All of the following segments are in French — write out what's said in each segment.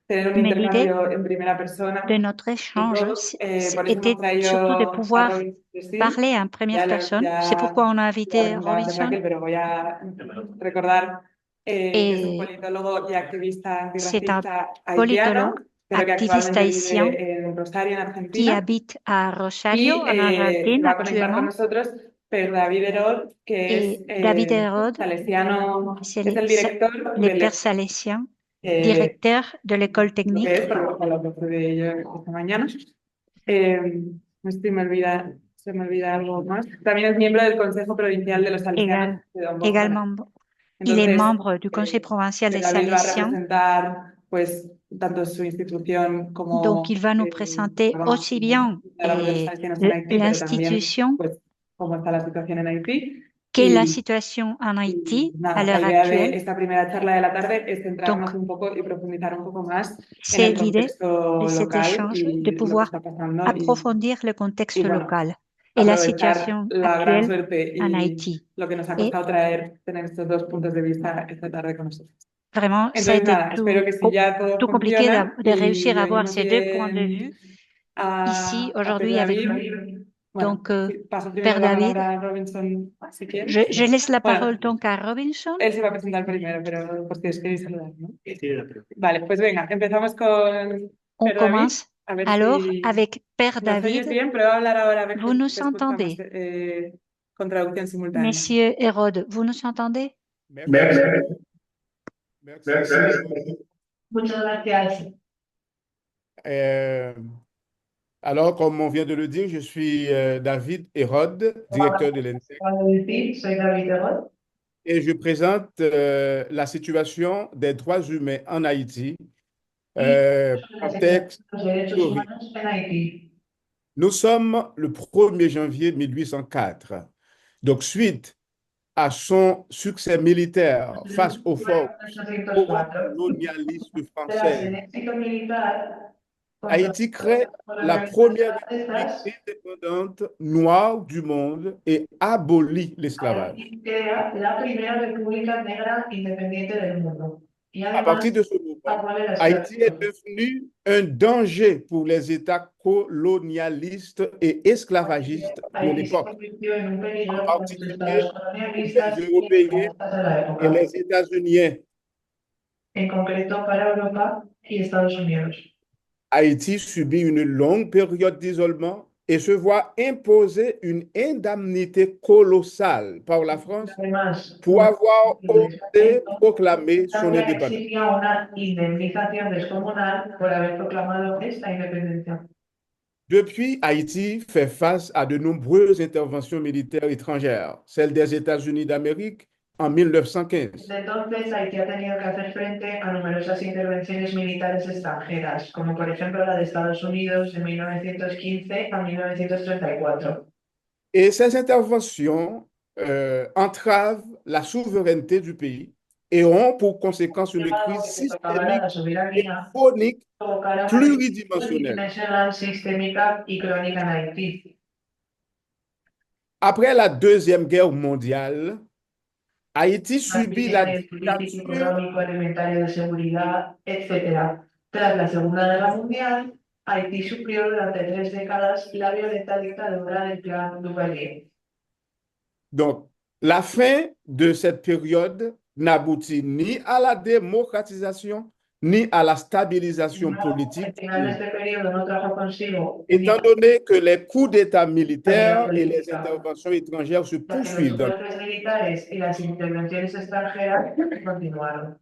tener un Mais l'idée intercambio en primera de persona. notre Y échange todos, por eso hemos était surtout de traído a pouvoir Robin Steele. parler en première personne. C'est Ya pourquoi on a lo ha invité presentado antes Robinson Raquel, pero voy a recordar que es un et politólogo y activista c'est un antirracista haitiano, politologue, pero que activiste actualmente haïtien vive en Rosario, en qui Argentina. habite à Y Rosario, en Argentine, se va a conectar con actuellement. nosotros Per David Herod, que es Et David Herod, salesiano, c'est es el director les del pères salesiens, eh, directeur de l'école lo que es, technique. por lo que de yo esta mañana. Eh, se me olvida algo más. También es miembro del Consejo Provincial de los Salesianos Égal- de Don Bosco. également, il est Entonces, membre du Conseil provincial Per des David va a Salesiens. representar pues tanto su institución Donc, como il va nous présenter digamos, aussi bien la labor de los salesianos en Haití, pero también l'institution pues cómo está la situación en Haití. qu'est la situation en Y Haïti à nada, la l'heure idea de actuelle. esta primera charla de la tarde es centrarnos Donc, un poco y profundizar un poco más en c'est el l'idée de contexto cet local échange de y lo que pouvoir está pasando approfondir le y contexte bueno, local et la aprovechar situation la gran actuelle suerte en y Haïti. lo que nos ha Et costado traer, tener estos dos puntos de vista esta tarde con nosotros. vraiment, ça a Entonces, été nada, espero que si ya todo tout compliqué funciona de réussir y à avoir oímos ces deux points de bien vue ici a Pedro aujourd'hui avec David, nous. bueno, Donc, paso primero Père la David, palabra a Robinson si quieres. je laisse la Bueno, parole donc à Robinson. él se va a presentar primero, pero por si os queréis saludar, ¿no? Vale, pues venga, empezamos con On Pedro David. commence A ver alors si avec Père nos oyes David. bien, pero voy a hablar ahora a ver Vous si nous se escucha más entendez? con traducción simultánea. Messieurs Hérode, vous nous entendez? Merci, merci Simone. Muchas gracias. Euh, alors, comme on vient de le dire, je suis David Hérode, directeur de l'ENSEC, Acabo de decir, soy David Herod et je présente la situation des droits humains en Haïti, y sobre la situación contexte de los derechos historique. humanos en Haití. Nous sommes le 1er janvier 1804. Donc, suite à son succès militaire face aux forces En 1804, colonialistes tras françaises, el éxito militar contra Haïti crée los la colonialistas première république francesas, indépendante noire du monde et abolit l'esclavage. Haití crea la primera república negra independiente del mundo y À partir además de ce moment, abole la Haïti est esclavitud. devenu un danger pour les États colonialistes et esclavagistes de Haití se l'époque, convirtió en un en peligro para los estados particulier pour les colonialistas y Européens hasta la et época, les États-Unis. en concreto para Europa y Estados Unidos. Haïti subit une longue période d'isolement et se voit imposer une indemnité colossale par la France Además, pour avoir osé proclamer son Francia indépendance. exigía una indemnización descomunal por haber proclamado esta independencia. Depuis, Haïti fait face à de nombreuses interventions militaires étrangères, celle des États-Unis d'Amérique en 1915, Desde entonces, Haití ha tenido que hacer frente a numerosas intervenciones militares extranjeras, como por ejemplo la de Estados Unidos de 1915 a 1934. et ces interventions entravent la souveraineté du pays et ont pour conséquence une Llegado crise a que socavara systémique la et soberanía, chronique provocara una crisis pluridimensionnelle. multidimensional, sistémica y crónica en Haití. Après la Deuxième Guerre mondiale, Haïti Más subit la crisis político, dictature económico, alimentario, de seguridad, etcétera. Tras la Segunda Guerra Mundial, Haití sufrió durante 3 décadas la violenta dictadura del clan Duvalier. Donc, la fin de cette période n'aboutit ni à la démocratisation, ni à la Sin stabilisation embargo, politique el du final de pays, este periodo no trajo consigo étant una donné que les coups d'État estabilidad militaires et les política, interventions étrangères se ya que los poursuivent dans golpes militares y las intervenciones extranjeras continuaron.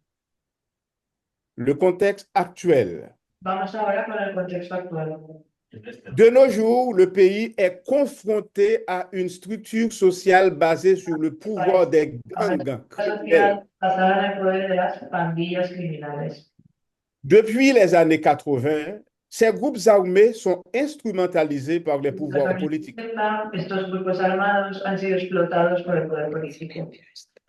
le contexte actuel. Vamos ahora con el contexto actual. De nos jours, le pays est confronté à une structure sociale basée sur le El país pouvoir des una gangs criminels. sociedad basada en el poder de las pandillas criminales. Depuis les années 80, ces groupes armés sont instrumentalisés par les Desde los pouvoirs años politiques. 70, estos grupos armados han sido explotados por el poder político.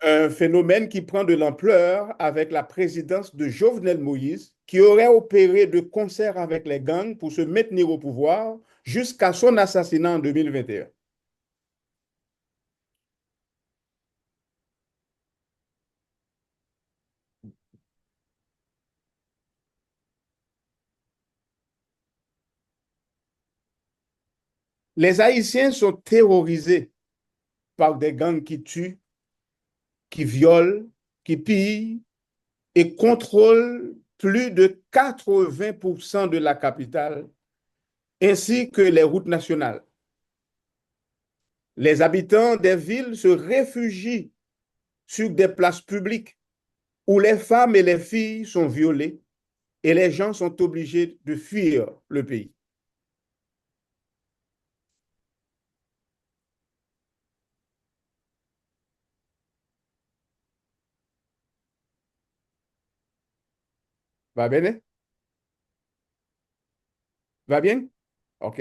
Un phénomène qui prend de l'ampleur avec la présidence de Jovenel Moïse, qui aurait opéré de concert avec les gangs pour se maintenir au pouvoir jusqu'à son assassinat en 2021. Les Haïtiens sont terrorisés par des gangs qui tuent, qui violent, qui pillent et contrôlent plus de 80% de la capitale, ainsi que les routes nationales. Les habitants des villes se réfugient sur des places publiques où les femmes et les filles sont violées et les gens sont obligés de fuir le pays. Va bien? Va bien? OK.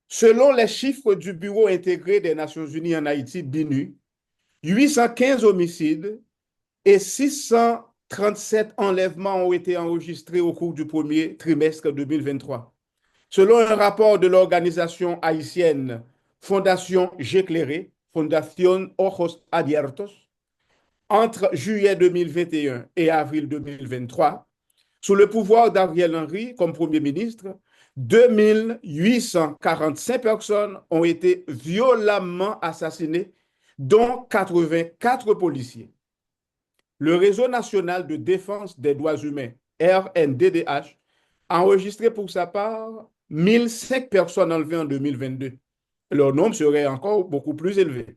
Selon les chiffres du Bureau intégré des Nations Unies en Haïti, BINU, 815 homicides et 637 enlèvements ont été enregistrés au cours du premier trimestre 2023. Selon un rapport de l'organisation haïtienne Fondation J'éclairé, Fondation Ojos Abiertos, entre juillet 2021 et avril 2023, sous le pouvoir d'Ariel Henry comme Premier ministre, 2845 personnes ont été violemment assassinées, dont 84 policiers. Le Réseau national de défense des droits humains, RNDDH, a enregistré pour sa part 1005 personnes enlevées en 2022. Leur nombre serait encore beaucoup plus élevé.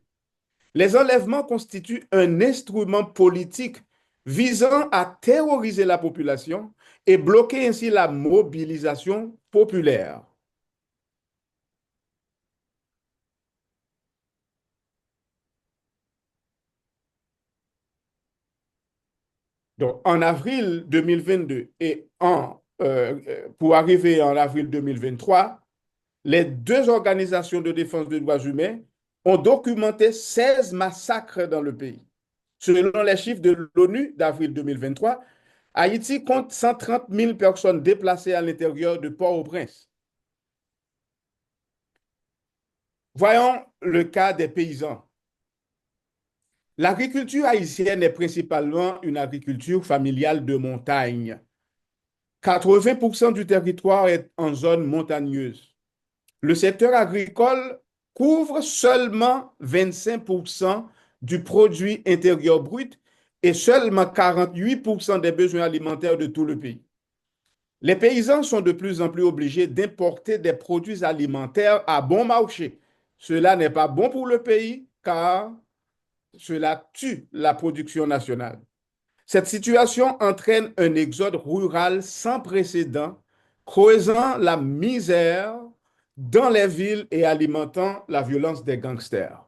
Les enlèvements constituent un instrument politique visant à terroriser la population et bloquer ainsi la mobilisation populaire. Donc, en avril 2022 et pour arriver en avril 2023, les deux organisations de défense des droits humains ont documenté 16 massacres dans le pays. Selon les chiffres de l'ONU d'avril 2023, Haïti compte 130 000 personnes déplacées à l'intérieur de Port-au-Prince. Voyons le cas des paysans. L'agriculture haïtienne est principalement une agriculture familiale de montagne. 80% du territoire est en zone montagneuse. Le secteur agricole couvre seulement 25% du produit intérieur brut et seulement 48% des besoins alimentaires de tout le pays. Les paysans sont de plus en plus obligés d'importer des produits alimentaires à bon marché. Cela n'est pas bon pour le pays car cela tue la production nationale. Cette situation entraîne un exode rural sans précédent, creusant la misère dans les villes et alimentant la violence des gangsters.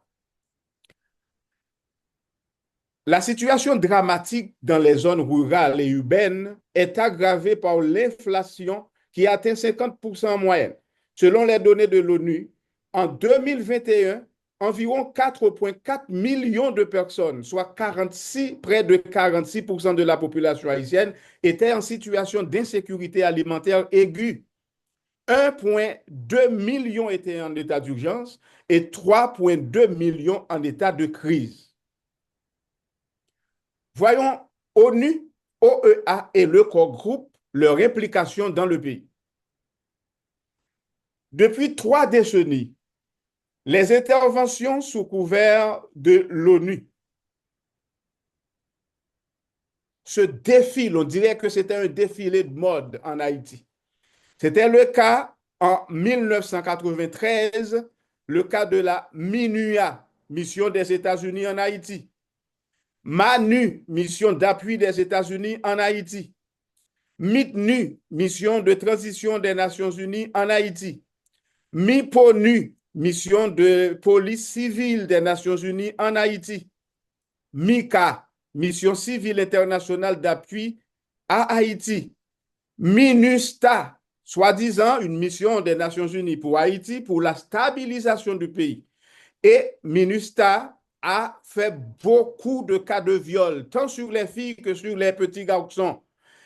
La situation dramatique dans les zones rurales et urbaines est aggravée par l'inflation qui atteint 50% en moyenne. Selon les données de l'ONU, en 2021, environ 4,4 millions de personnes, soit près de 46% de la population haïtienne, étaient en situation d'insécurité alimentaire aiguë. 1,2 million étaient en état d'urgence et 3,2 millions en état de crise. Voyons ONU, OEA et le corps groupe leur implication dans le pays. Depuis 3 décennies, les interventions sous couvert de l'ONU se défilent. On dirait que c'était un défilé de mode en Haïti. C'était le cas en 1993, le cas de la MINUA, mission des États-Unis en Haïti. MANU, mission d'appui des États-Unis en Haïti. MITNU, mission de transition des Nations Unies en Haïti. MIPONU, mission de police civile des Nations Unies en Haïti. MICA, mission civile internationale d'appui à Haïti. MINUSTA, soi-disant une mission des Nations Unies pour Haïti pour la stabilisation du pays. Et MINUSTA a fait beaucoup de cas de viol, tant sur les filles que sur les petits garçons.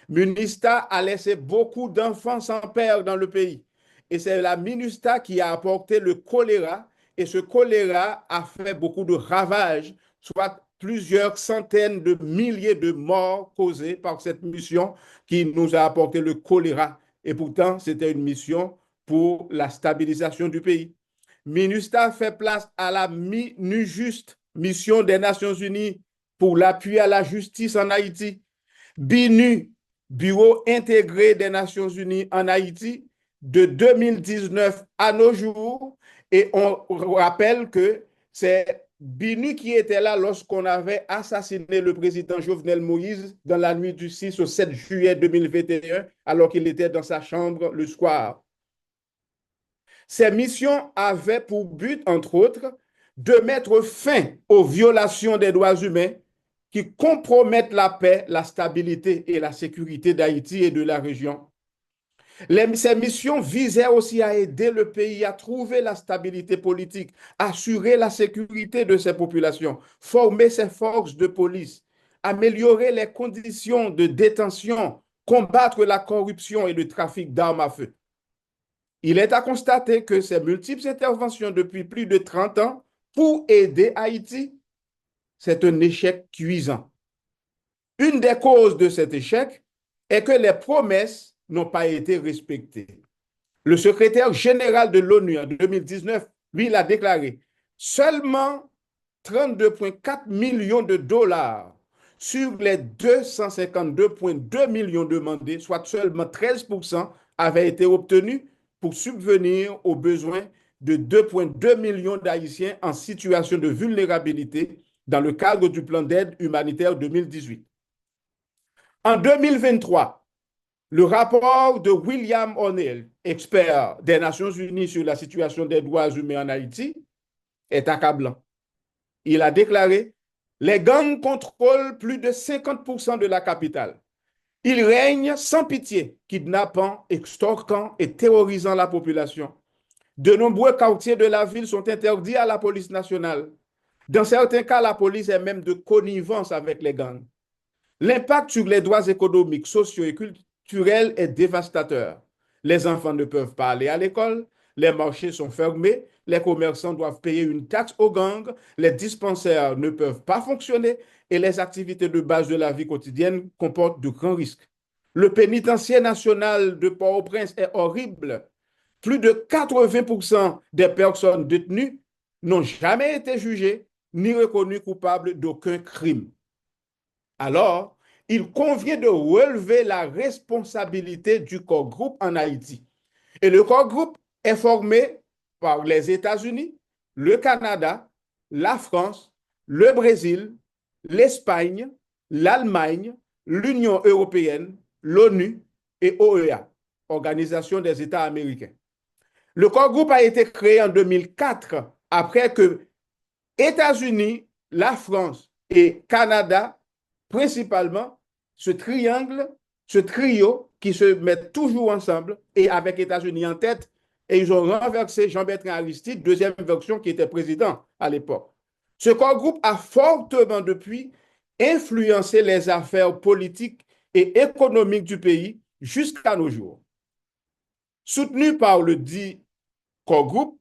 MINUSTA a laissé beaucoup d'enfants sans père dans le pays. Et c'est la MINUSTA qui a apporté le choléra, et ce choléra a fait beaucoup de ravages, soit plusieurs centaines de milliers de morts causées par cette mission qui nous a apporté le choléra. Et pourtant, c'était une mission pour la stabilisation du pays. MINUSTAH fait place à la MINUJUST, mission des Nations Unies pour l'appui à la justice en Haïti. BINU, Bureau intégré des Nations Unies en Haïti, de 2019 à nos jours. Et on rappelle que c'est BINU qui était là lorsqu'on avait assassiné le président Jovenel Moïse dans la nuit du 6 au 7 juillet 2021, alors qu'il était dans sa chambre le soir. Ces missions avaient pour but, entre autres, de mettre fin aux violations des droits humains qui compromettent la paix, la stabilité et la sécurité d'Haïti et de la région. Ces missions visaient aussi à aider le pays à trouver la stabilité politique, assurer la sécurité de ses populations, former ses forces de police, améliorer les conditions de détention, combattre la corruption et le trafic d'armes à feu. Il est à constater que ces multiples interventions depuis plus de 30 ans pour aider Haïti, c'est un échec cuisant. Une des causes de cet échec est que les promesses n'ont pas été respectées. Le secrétaire général de l'ONU en 2019, lui, l'a déclaré, seulement 32,4 millions de dollars sur les 252,2 millions demandés, soit seulement 13%, avaient été obtenus pour subvenir aux besoins de 2,2 millions d'Haïtiens en situation de vulnérabilité dans le cadre du plan d'aide humanitaire 2018. En 2023, le rapport de William O'Neill, expert des Nations Unies sur la situation des droits humains en Haïti, est accablant. Il a déclaré « Les gangs contrôlent plus de 50% de la capitale. Ils règnent sans pitié, kidnappant, extorquant et terrorisant la population. De nombreux quartiers de la ville sont interdits à la police nationale. Dans certains cas, la police est même de connivence avec les gangs. L'impact sur les droits économiques, sociaux et culturels est dévastateur. Les enfants ne peuvent pas aller à l'école, les marchés sont fermés, les commerçants doivent payer une taxe aux gangs, les dispensaires ne peuvent pas fonctionner et les activités de base de la vie quotidienne comportent de grands risques. Le pénitencier national de Port-au-Prince est horrible. Plus de 80% des personnes détenues n'ont jamais été jugées ni reconnues coupables d'aucun crime. Alors, il convient de relever la responsabilité du corps groupe en Haïti. Et le corps groupe est formé par les États-Unis, le Canada, la France, le Brésil, l'Espagne, l'Allemagne, l'Union européenne, l'ONU et OEA, Organisation des États américains. Le corps groupe a été créé en 2004 après que États-Unis, la France et Canada, principalement, ce triangle, ce trio qui se met toujours ensemble et avec États-Unis en tête, et ils ont renversé Jean-Bertrand Aristide, deuxième version qui était président à l'époque. Ce corps groupe a fortement depuis influencé les affaires politiques et économiques du pays jusqu'à nos jours. Soutenu par le dit corps groupe,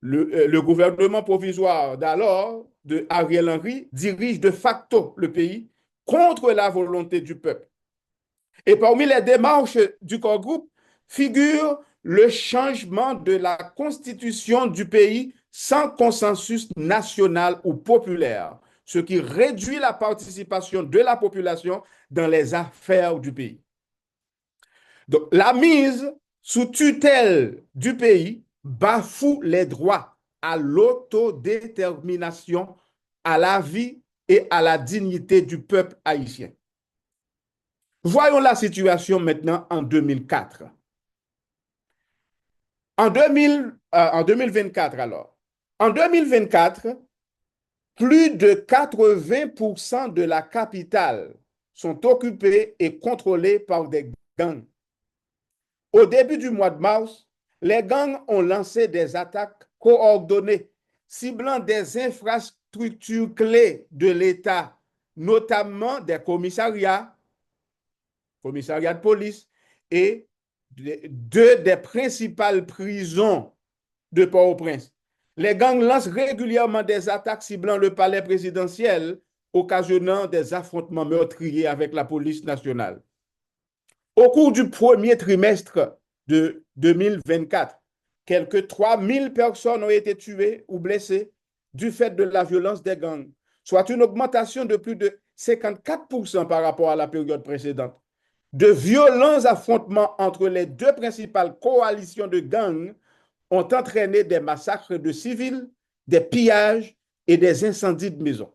le gouvernement provisoire d'alors, de Ariel Henry, dirige de facto le pays contre la volonté du peuple. Et parmi les démarches du corps groupe figure le changement de la constitution du pays sans consensus national ou populaire, ce qui réduit la participation de la population dans les affaires du pays. Donc, la mise sous tutelle du pays bafoue les droits à l'autodétermination, à la vie et à la dignité du peuple haïtien. Voyons la situation maintenant en 2004. En 2024 alors. En 2024, plus de 80% de la capitale sont occupés et contrôlés par des gangs. Au début du mois de mars, les gangs ont lancé des attaques coordonnées, ciblant des infrastructures clés de l'État, notamment des commissariats de police et deux des principales prisons de Port-au-Prince. Les gangs lancent régulièrement des attaques ciblant le palais présidentiel, occasionnant des affrontements meurtriers avec la police nationale. Au cours du premier trimestre de 2024. Quelques 3000 personnes ont été tuées ou blessées du fait de la violence des gangs, soit une augmentation de plus de 54% par rapport à la période précédente. De violents affrontements entre les deux principales coalitions de gangs ont entraîné des massacres de civils, des pillages et des incendies de maisons.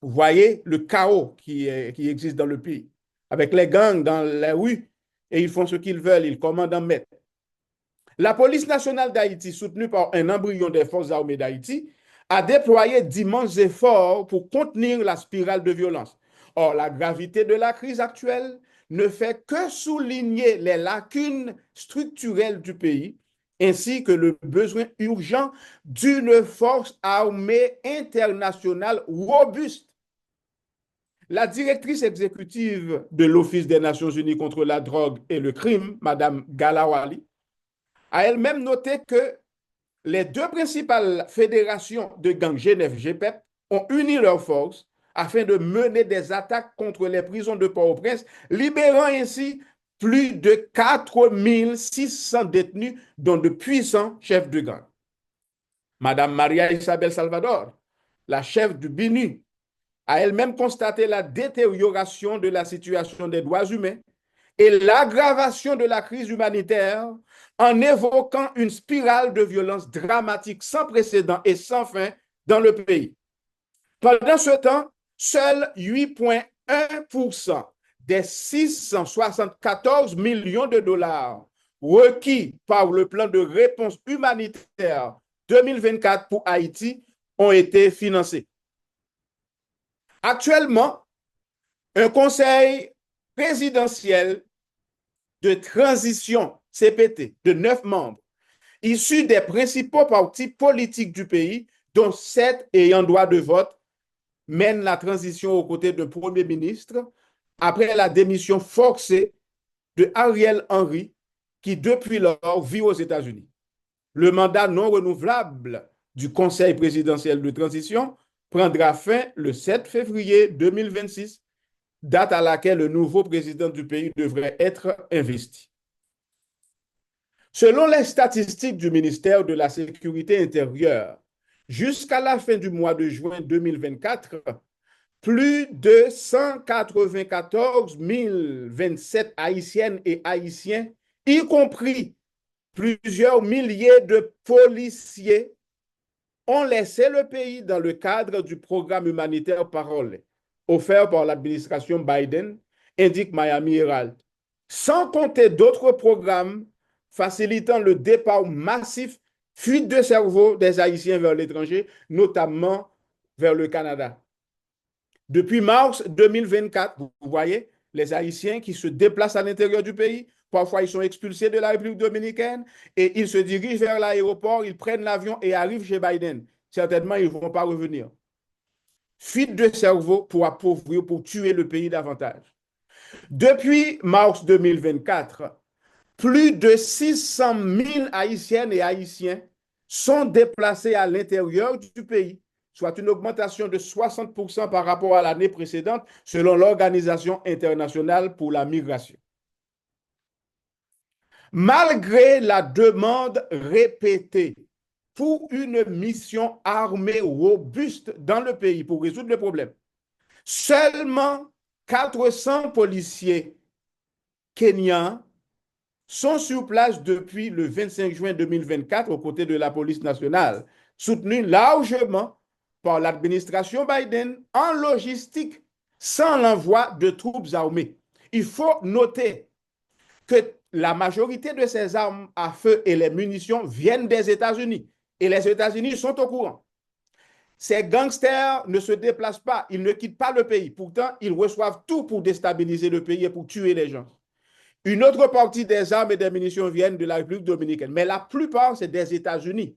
Vous voyez le chaos qui existe dans le pays, avec les gangs dans les rues, et ils font ce qu'ils veulent, ils commandent en maître. La police nationale d'Haïti, soutenue par un embryon des forces armées d'Haïti, a déployé d'immenses efforts pour contenir la spirale de violence. Or, la gravité de la crise actuelle ne fait que souligner les lacunes structurelles du pays, ainsi que le besoin urgent d'une force armée internationale robuste. La directrice exécutive de l'Office des Nations Unies contre la drogue et le crime, Mme Galawali, a elle-même noté que les deux principales fédérations de gangs, Genève et GPEP, ont uni leurs forces afin de mener des attaques contre les prisons de Port-au-Prince, libérant ainsi plus de 4600 détenus, dont de puissants chefs de gang. Mme Maria Isabel Salvador, la chef du BINU, a elle-même constaté la détérioration de la situation des droits humains et l'aggravation de la crise humanitaire en évoquant une spirale de violence dramatique sans précédent et sans fin dans le pays. Pendant ce temps, seuls 8,1% des 674 millions de dollars requis par le plan de réponse humanitaire 2024 pour Haïti ont été financés. Actuellement, un conseil présidentiel de transition CPT de 9 membres, issus des principaux partis politiques du pays, dont 7 ayant droit de vote, mène la transition aux côtés du Premier ministre après la démission forcée de Ariel Henry, qui depuis lors vit aux États-Unis. Le mandat non renouvelable du Conseil présidentiel de transition prendra fin le 7 février 2026, date à laquelle le nouveau président du pays devrait être investi. Selon les statistiques du ministère de la Sécurité intérieure, jusqu'à la fin du mois de juin 2024, plus de 194 027 Haïtiennes et Haïtiens, y compris plusieurs milliers de policiers, ont laissé le pays dans le cadre du programme humanitaire Parole, offert par l'administration Biden, indique Miami Herald, sans compter d'autres programmes facilitant le départ massif, fuite de cerveau des Haïtiens vers l'étranger, notamment vers le Canada. Depuis mars 2024, vous voyez, les Haïtiens qui se déplacent à l'intérieur du pays, parfois ils sont expulsés de la République dominicaine et ils se dirigent vers l'aéroport, ils prennent l'avion et arrivent chez Biden. Certainement, ils ne vont pas revenir. Fuite de cerveau pour appauvrir, pour tuer le pays davantage. Depuis mars 2024, plus de 600 000 Haïtiennes et Haïtiens sont déplacés à l'intérieur du pays, soit une augmentation de 60% par rapport à l'année précédente, selon l'Organisation internationale pour la migration. Malgré la demande répétée pour une mission armée robuste dans le pays pour résoudre le problème, seulement 400 policiers kenyans sont sur place depuis le 25 juin 2024 aux côtés de la police nationale, soutenus largement par l'administration Biden en logistique sans l'envoi de troupes armées. Il faut noter que la majorité de ces armes à feu et les munitions viennent des États-Unis et les États-Unis sont au courant. Ces gangsters ne se déplacent pas, ils ne quittent pas le pays. Pourtant, ils reçoivent tout pour déstabiliser le pays et pour tuer les gens. Une autre partie des armes et des munitions viennent de la République dominicaine, mais la plupart, c'est des États-Unis.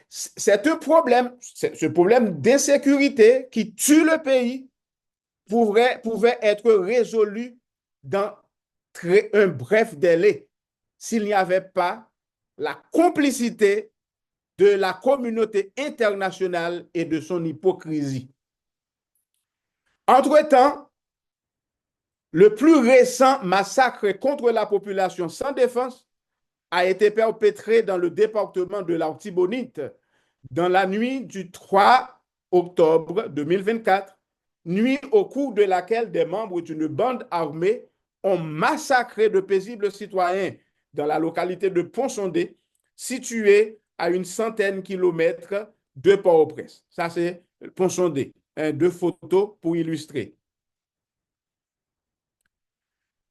C'est un problème, ce problème d'insécurité qui tue le pays pouvait être résolu dans un bref délai s'il n'y avait pas la complicité de la communauté internationale et de son hypocrisie. Entre-temps, le plus récent massacre contre la population sans défense a été perpétré dans le département de l'Artibonite dans la nuit du 3 octobre 2024, nuit au cours de laquelle des membres d'une bande armée ont massacré de paisibles citoyens dans la localité de Pont-Sondé, située à une centaine de kilomètres de Port-au-Prince. Ça, c'est Pont-Sondé. Deux photos pour illustrer.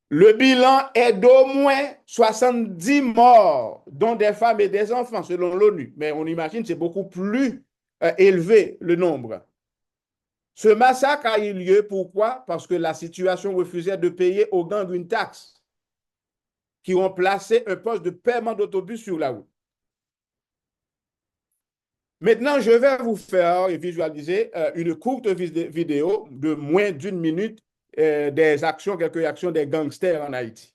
Le bilan est d'au moins 70 morts, dont des femmes et des enfants, selon l'ONU. Mais on imagine que c'est beaucoup plus élevé le nombre. Ce massacre a eu lieu, pourquoi? Parce que la situation refusait de payer aux gangs une taxe qui ont placé un poste de paiement d'autobus sur la route. Maintenant, je vais vous faire visualiser une courte vidéo de moins d'une minute des actions, quelques actions des gangsters en Haïti.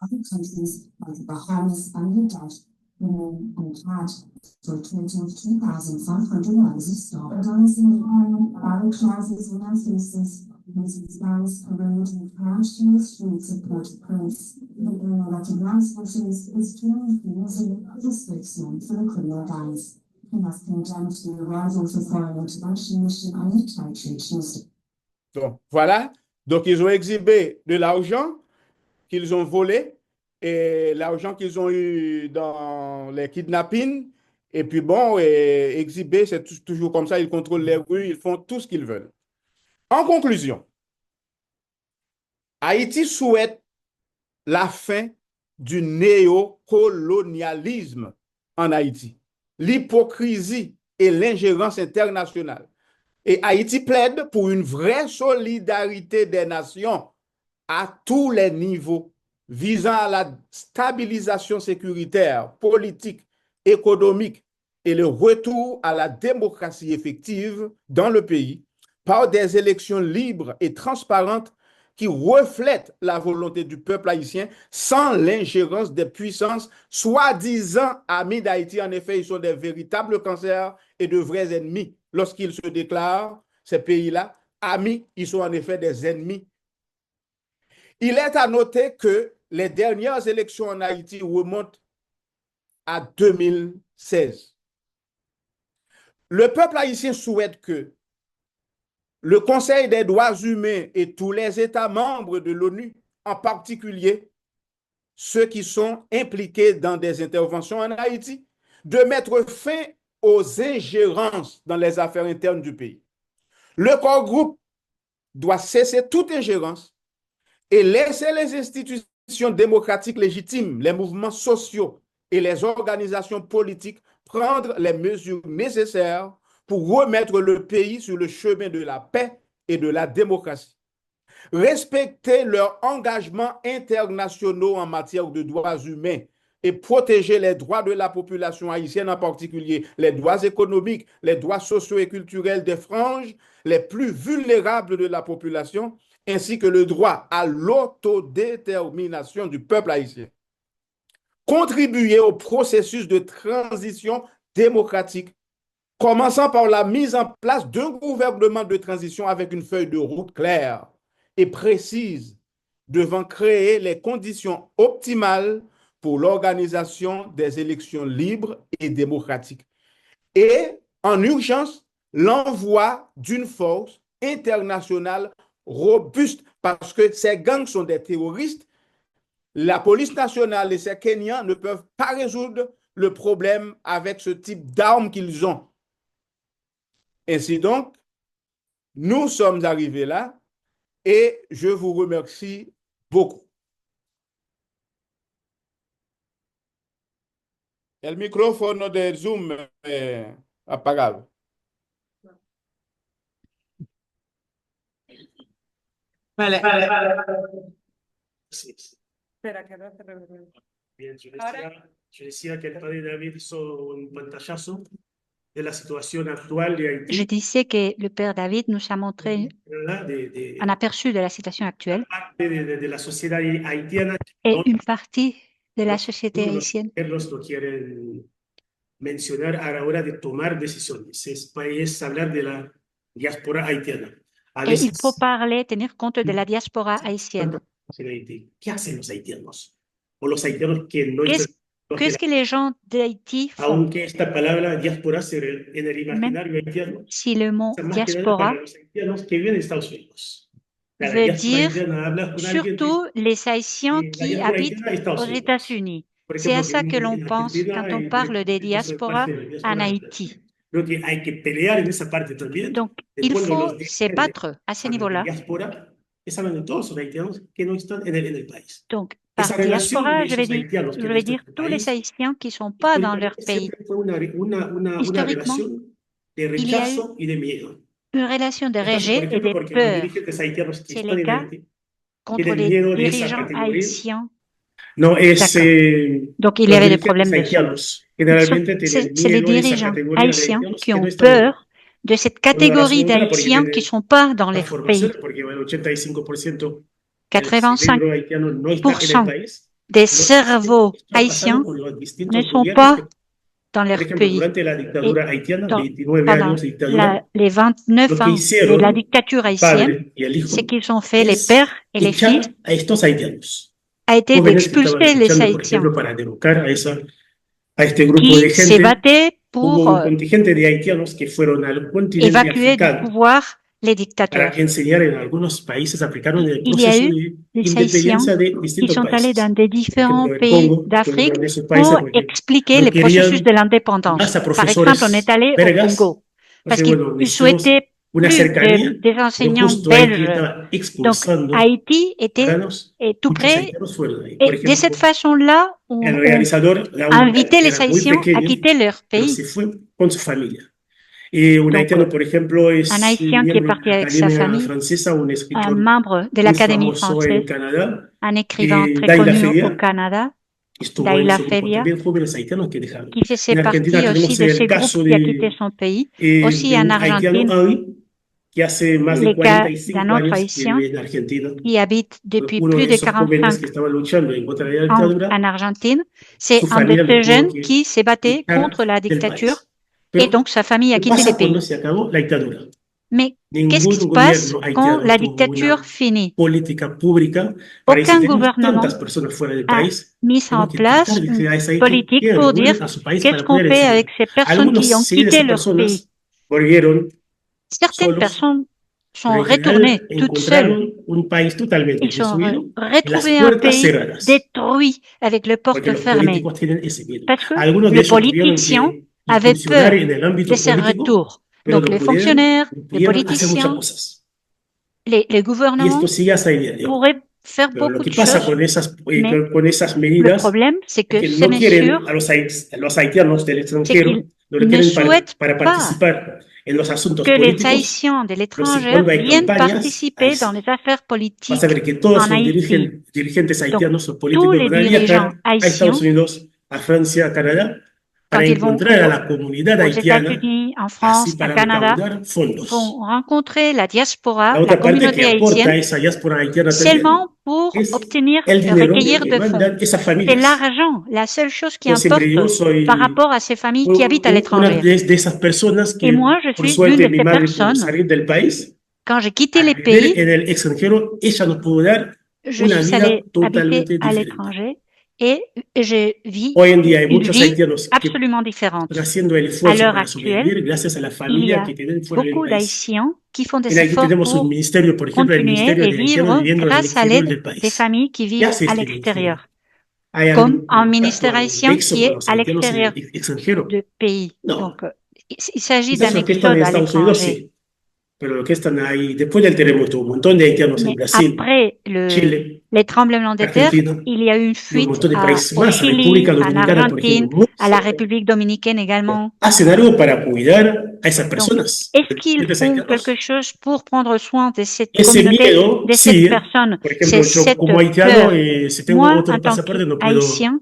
Other countries like the Bahamas and the Dutch remain unattached for a total of 2,500 lives of stock. Adults in the island, battle classes and faces, using gangs parade and crash through the streets of Port-au-Prince. The area recognized wishes is doing using restriction for the criminal gangs. He has condemned the arrival for foreign intervention mission on the territory Tuesday. Donc, voilà. Donc, ils ont exhibé de l'argent qu'ils ont volé et l'argent qu'ils ont eu dans les kidnappings. Et puis bon, exhiber, c'est toujours comme ça, ils contrôlent les rues, ils font tout ce qu'ils veulent. En conclusion, Haïti souhaite la fin du néocolonialisme en Haïti, l'hypocrisie et l'ingérence internationale. Et Haïti plaide pour une vraie solidarité des nations à tous les niveaux, visant à la stabilisation sécuritaire, politique, économique et le retour à la démocratie effective dans le pays par des élections libres et transparentes qui reflètent la volonté du peuple haïtien sans l'ingérence des puissances soi-disant amis d'Haïti. En effet, ils sont des véritables cancers et de vrais ennemis. Lorsqu'ils se déclarent, ces pays-là, amis, ils sont en effet des ennemis. Il est à noter que les dernières élections en Haïti remontent à 2016. Le peuple haïtien souhaite que le Conseil des droits humains et tous les États membres de l'ONU, en particulier ceux qui sont impliqués dans des interventions en Haïti, de mettre fin aux ingérences dans les affaires internes du pays. Le corps groupe doit cesser toute ingérence et laisser les institutions démocratiques légitimes, les mouvements sociaux et les organisations politiques prendre les mesures nécessaires pour remettre le pays sur le chemin de la paix et de la démocratie. Respecter leurs engagements internationaux en matière de droits humains et protéger les droits de la population haïtienne, en particulier les droits économiques, les droits sociaux et culturels des franges les plus vulnérables de la population, ainsi que le droit à l'autodétermination du peuple haïtien. Contribuer au processus de transition démocratique, commençant par la mise en place d'un gouvernement de transition avec une feuille de route claire et précise, devant créer les conditions optimales pour l'organisation des élections libres et démocratiques. Et, en urgence, l'envoi d'une force internationale robuste, parce que ces gangs sont des terroristes. La police nationale et ces Kenyans ne peuvent pas résoudre le problème avec ce type d'armes qu'ils ont. Ainsi donc, nous sommes arrivés là et je vous remercie beaucoup. El micrófono de Zoom apagado. Vale. Sí. Espera, que no se revele. Bien, Ahora. Yo decía que el padre David hizo un pantallazo de la situación actual de Haití, Je disais que le père David nous a montré ¿verdad? un aperçu de la situation actuelle Parte de la sociedad haitiana. et No, une partie de la société todos los haïtienne. gobiernos lo quieren mencionar a la hora de tomar decisiones. Es hablar de la diáspora haitiana. A Et il veces, faut parler, tenir compte de la diaspora haïtienne. en Haití, ¿qué hacen los haitianos? O los haitianos que no Qu'est-ce están, los qu'est-ce que les gens d'Haïti font? aunque esta palabra diáspora en el imaginario haitiano Si le mot es más que nada diaspora para los haitianos que viven en Estados Unidos. La veut diáspora dire haitiana habla con alguien surtout les Haïtiens la qui diáspora habitent haitiana a Estados aux Unidos. États-Unis. Por C'est à ejemplo, ça que que viven l'on en pense Argentina quand on y parle des entonces diasporas parte de la diáspora en haitiana. Haïti. Creo que hay que pelear en esa parte también. Donc, de il cuando faut los se dirigentes battre à ce hablan de niveau-là. diáspora, es hablan de todos los haitianos que no están en el país. Donc, Esa par relación diaspora, de je vais esos haitianos que no están dire en el tous les país, Haïtiens qui ne sont pas dans leur históricamente pays. siempre fue una Historiquement, relación de il y a eu rechazo y de miedo. une relation de Esto es, rejet por et ejemplo, de porque los peur dirigentes haitianos que C'est están le en cas Haití contre tienen les miedo de esa dirigeants categoría. haïtiens. No es D'accord. Donc, il y los avait des dirigentes problèmes de son. haitianos. Generalmente tienen C'est les miedo de esa dirigeants categoría de haïtiens haitianos qui que no ont están en el peur de cette Por una razón catégorie u otra, porque d'Haïtiens qui ne tienen sont pas dans más leur formación, pays. porque el 85% del 85% cerebro haitiano no está en el país. des Entonces, cerveaux esto ha pasado haïtiens con los ne distintos sont gobiernos pas que, dans por leur ejemplo, pays. durante la dictadura haitiana, Dans- 29 Pendant años de dictadura, les 29 lo que ans de hicieron la dictature el haïtienne, padre y el hijo c'est qu'ils ont fait, les es pères et les fils, echar a estos haitianos, a été jóvenes que estaban d'expulser les luchando, por Haïtiens ejemplo, para derrocar a este grupo de qui se gente. battaient Hubo pour un contingente de haitianos que fueron al continente évacuer du africano pouvoir les para dictateurs. enseñar en algunos países africanos en el Il y a proceso eu de des independencia Haïtiens de qui distintos sont allés países. dans des Por différents ejemplo, el pays Congo, d'Afrique en esos países, pour porque expliquer no les processus de querían l'indépendance. más a Par profesores exemple, on est allé au belgas. Congo parce Entonces, bueno, qu'ils necesitamos souhaitaient una plus cercanía. des Pero enseignants justo Haití belges. estaba Donc, expulsando Haïti était ciudadanos. tout Muchos près haitianos fueron ahí. Por et de cette ejemplo, façon-là, el on organizador, la invitait les era muy Haïtiens à pequeño, quitter leur pero pays. se fue con su familia. Un Donc, haitiano, por ejemplo, es un Haïtien qui est miembro de parti la avec sa Academia famille, Francesa, un un escritor membre de muy l'Académie famoso en française, Canadá, un écrivain très Daila connu Feria, au Canada, estuvo en Daila ese grupo Feria, también, jóvenes haitianos que dejaron. qui faisait En Argentina partie aussi tenemos de el ces groupes caso qui a quitté son pays. Aussi de en un haitiano, Argentine, Henri, que hace más de les cas 45 d'un autre años que Haïtien vive en Argentina. qui habite depuis Uno plus de de esos jóvenes 45 que estaban luchando en contra de la ans dictadura, en Argentine. C'est su un de familia ces lo tuvo jeunes que qui s'est battu echar contre la del dictature país. et Pero, donc sa famille a ¿qué quitté le pasa cuando pays. se acabó la dictadura? Mais qu'est-ce qui se Ningún passe gobierno quand haitiano la tuvo dictature una finit? política pública para decir, Aucun tenemos gouvernement tantas personas fuera del a país, mis en tenemos que tratar place de une que a esa gente politique que pour dire revuelvan a su país qu'est-ce para qu'on poder fait enseñar. avec ces personnes Algunos qui ont sí de quitté esas leur pays. personas volvieron Certaines solos, personnes pero sont en retournées general toutes seules. encontraron un país totalmente Ils sont destruido y las retrouvés un puertas pays cerradas, détruit avec les porque portes los fermées. políticos tienen ese miedo. Parce que Algunos de le ellos tuvieron politicien que avait incursionar peur en el ámbito de ces político, retours. pero Donc no les pudieron, fonctionnaires, les pudieron hacer muchas politiciens, cosas. les Y gouvernements esto sigue hasta el día de hoy. pourraient faire Pero lo beaucoup que de pasa choses, mais con esas le medidas problème, c'est es que que ce no n'est quieren sûr, a los haitianos del c'est extranjero, qu'ils no le ne quieren souhaitent para pas participar en los asuntos que les políticos. Haïtiens de Pero si l'étranger cuando hay viennent campañas, participer dans les affaires vas a politiques ver que todos en los Haïti. dirigentes haitianos o Tous políticos les van a dirigeants viajar a Estados haïtiens, Unidos, a Francia, a Canadá, quand para ils vont encontrar a la comunidad aux haitiana, États-Unis, en así France, en para Canada, recaudar fondos. vont rencontrer la diaspora, La la otra parte communauté que aporta haïtienne, esa diáspora haitiana también seulement pour es obtenir, el dinero recueillir que de fonds. mandan esas C'est familias. l'argent, la seule chose qui Yo siempre digo, importe soy par rapport à ces familles qui habitent à una l'étranger. de esas personas Et que, moi, je por suis suerte, l'une de mi ces madre pudo personnes. salir del país. Quand j'ai quitté Al les vivir pays, en el extranjero, ella nos pudo dar je una suis vida allée totalmente habiter à diferente. l'étranger et je vis Hoy en día hay une muchos vie haitianos que absolument différente. están haciendo el À esfuerzo l'heure para actuelle, sobrevivir gracias a la il y familia a que tienen fuera del beaucoup país. d'Haïtiens qui font des En Haití efforts tenemos un pour ministerio, por ejemplo, el continuer Ministerio et de Haitianos vivre viviendo en el grâce à exterior l'aide del des país. familles qui ¿Qué vivent hace à este ministerio? l'extérieur, ¿Hay comme algún un contacto, ministère algún haïtien nexo qui con est los à haitianos en l'extérieur el extranjero? du pays. No. Donc, il s'agit Quizás d'un los que están en exode à Estados Unidos l'étranger. sí, pero los que están ahí, después del terremoto, un montón de haitianos en Mais Brasil, après Chile, les tremblements de terre, Argentina, il y a eu une y un fuite montón de países au más, Chili, República en Dominicana, por Argentine, ejemplo, muy à la cerca. République dominicaine également. Hacen algo para cuidar a esas Donc, personas, est-ce qu'ils dirigentes font haitianos. quelque chose pour prendre soin de cette Ese communauté, miedo de cette sigue. personne? Por C'est ejemplo, yo cette como haitiano, peur. si tengo Moi, otro en tant pasaporte, no puedo qu'Haïtien,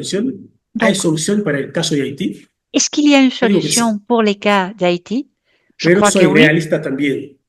intervención? ¿Hay Donc, solución para el caso de Haití? est-ce qu'il y a une Yo digo que sí, solution pour les cas d'Haïti? Je pero crois que soy oui. realista también.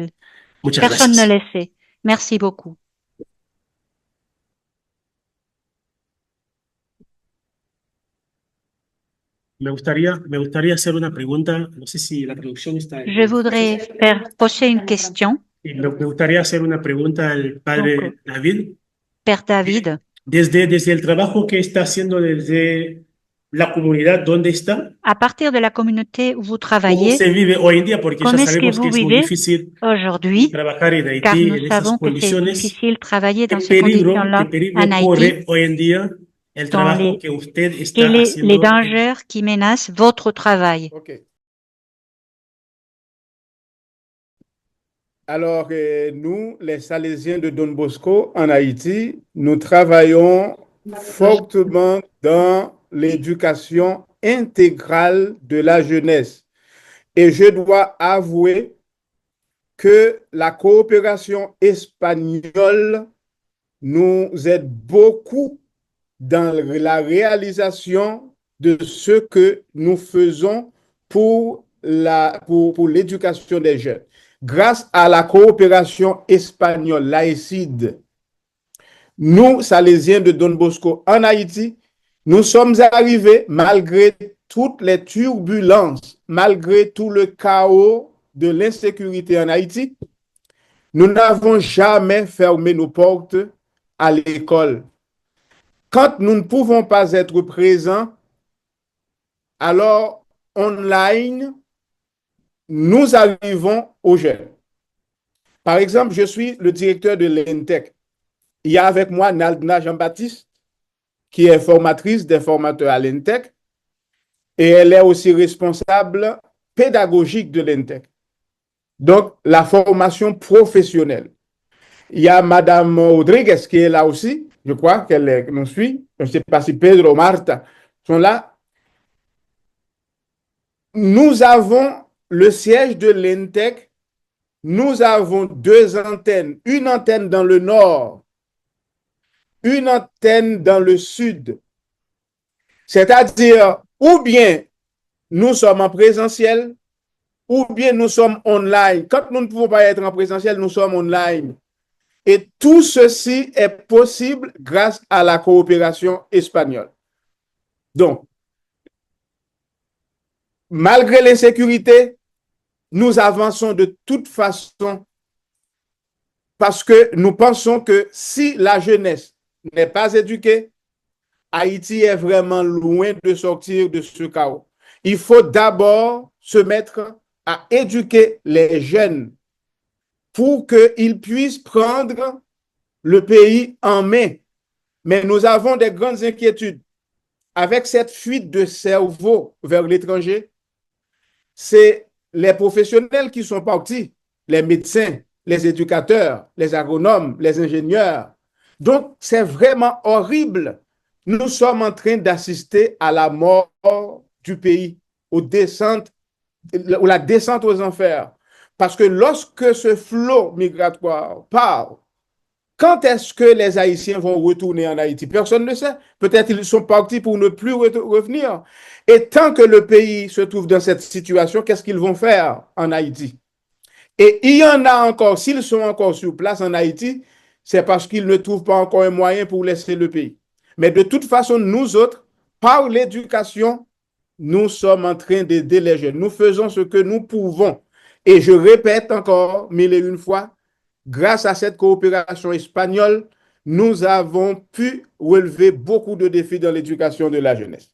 sexuels. Muchas Personne ne gracias. les sait. Merci beaucoup. Me gustaría hacer una pregunta, no sé si la traducción está en Je voudrais poser une question, Me gustaría hacer una pregunta al padre David. Père David. Desde el trabajo que está haciendo desde la comunidad donde está, À partir de la communauté où vous ¿cómo travaillez, se vive hoy en día? Porque ya comment est-ce que sabemos que vous es muy vivez difícil aujourd'hui? trabajar en Car Haití nous en esas savons que c'est condiciones. difficile de travailler dans ¿Qué ces conditions-là peligro en Haïti. corre hoy en día el Dans trabajo les- que usted está Quels sont les haciendo? dangers qui menacent votre travail? OK. Alors, nous, les Salésiens de Don Bosco en Haïti, nous travaillons fortement dans l'éducation intégrale de la jeunesse. Et je dois avouer que la coopération espagnole nous aide beaucoup dans la réalisation de ce que nous faisons pour l'éducation des jeunes. Grâce à la coopération espagnole, l'AECID, nous, Salésiens de Don Bosco en Haïti, nous sommes arrivés, malgré toutes les turbulences, malgré tout le chaos de l'insécurité en Haïti, nous n'avons jamais fermé nos portes à l'école. Quand nous ne pouvons pas être présents, alors online, nous arrivons aux jeunes. Par exemple, je suis le directeur de l'ENTEC. Il y a avec moi Naldna Jean-Baptiste, qui est formatrice des formateurs à l'ENTEC, et elle est aussi responsable pédagogique de l'ENTEC. Donc, la formation professionnelle. Il y a Madame Rodriguez qui est là aussi, je crois qu'elle nous suit. Je ne sais pas si Pedro, Marta sont là. Nous avons le siège de l'ENTEC. Nous avons 2 antennes. Une antenne dans le nord, une antenne dans le sud. C'est-à-dire, ou bien nous sommes en présentiel, ou bien nous sommes online. Quand nous ne pouvons pas être en présentiel, nous sommes online. Et tout ceci est possible grâce à la coopération espagnole. Donc, malgré l'insécurité, nous avançons de toute façon parce que nous pensons que si la jeunesse n'est pas éduquée, Haïti est vraiment loin de sortir de ce chaos. Il faut d'abord se mettre à éduquer les jeunes pour qu'ils puissent prendre le pays en main. Mais nous avons des grandes inquiétudes. Avec cette fuite de cerveau vers l'étranger, c'est les professionnels qui sont partis, les médecins, les éducateurs, les agronomes, les ingénieurs. Donc, c'est vraiment horrible. Nous sommes en train d'assister à la mort du pays, la descente aux enfers. Parce que lorsque ce flot migratoire part, quand est-ce que les Haïtiens vont retourner en Haïti? Personne ne sait. Peut-être ils sont partis pour ne plus revenir. Et tant que le pays se trouve dans cette situation, qu'est-ce qu'ils vont faire en Haïti? Et il y en a encore, s'ils sont encore sur place en Haïti, c'est parce qu'ils ne trouvent pas encore un moyen pour laisser le pays. Mais de toute façon, nous autres, par l'éducation, nous sommes en train d'aider les jeunes. Nous faisons ce que nous pouvons. Et je répète encore 1001 fois, grâce à cette coopération espagnole, nous avons pu relever beaucoup de défis dans l'éducation de la jeunesse.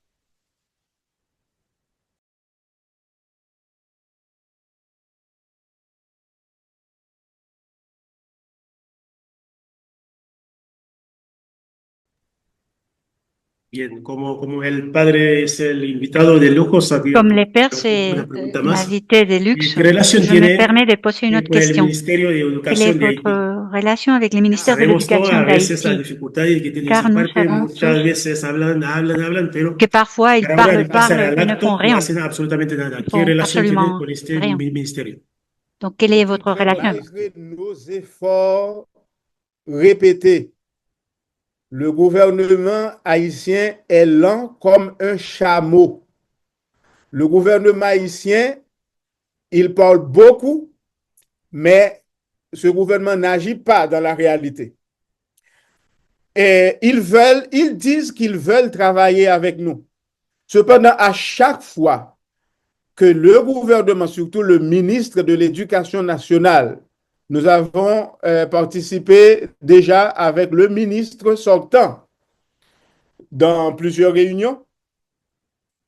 Bien, como el padre es el invitado de lujo, sabía Comme le père, una c'est pregunta más. l'invité des luxe, ¿Qué relación je me tiene permets de poser une autre con el question. Ministerio de Quelle est Educación de Haití? votre relation avec le ministère de Sabemos todas l'Éducation a veces las d'Haïti? dificultades que tiene Car esa nous parte, savons muchas tous veces hablan, pero que parfois ils para ahora de pasar parlent al et ne acto font no rien. hacen absolutamente nada. Ils ¿Qué font relación tiene absolument con este rien. ministerio? Donc, quelle est votre relation? Malgré nos efforts répétés, le gouvernement haïtien est lent comme un chameau. Le gouvernement haïtien, il parle beaucoup, mais ce gouvernement n'agit pas dans la réalité. Et ils disent qu'ils veulent travailler avec nous. Cependant, à chaque fois que le gouvernement, surtout le ministre de l'Éducation nationale, nous avons participé déjà avec le ministre sortant dans plusieurs réunions,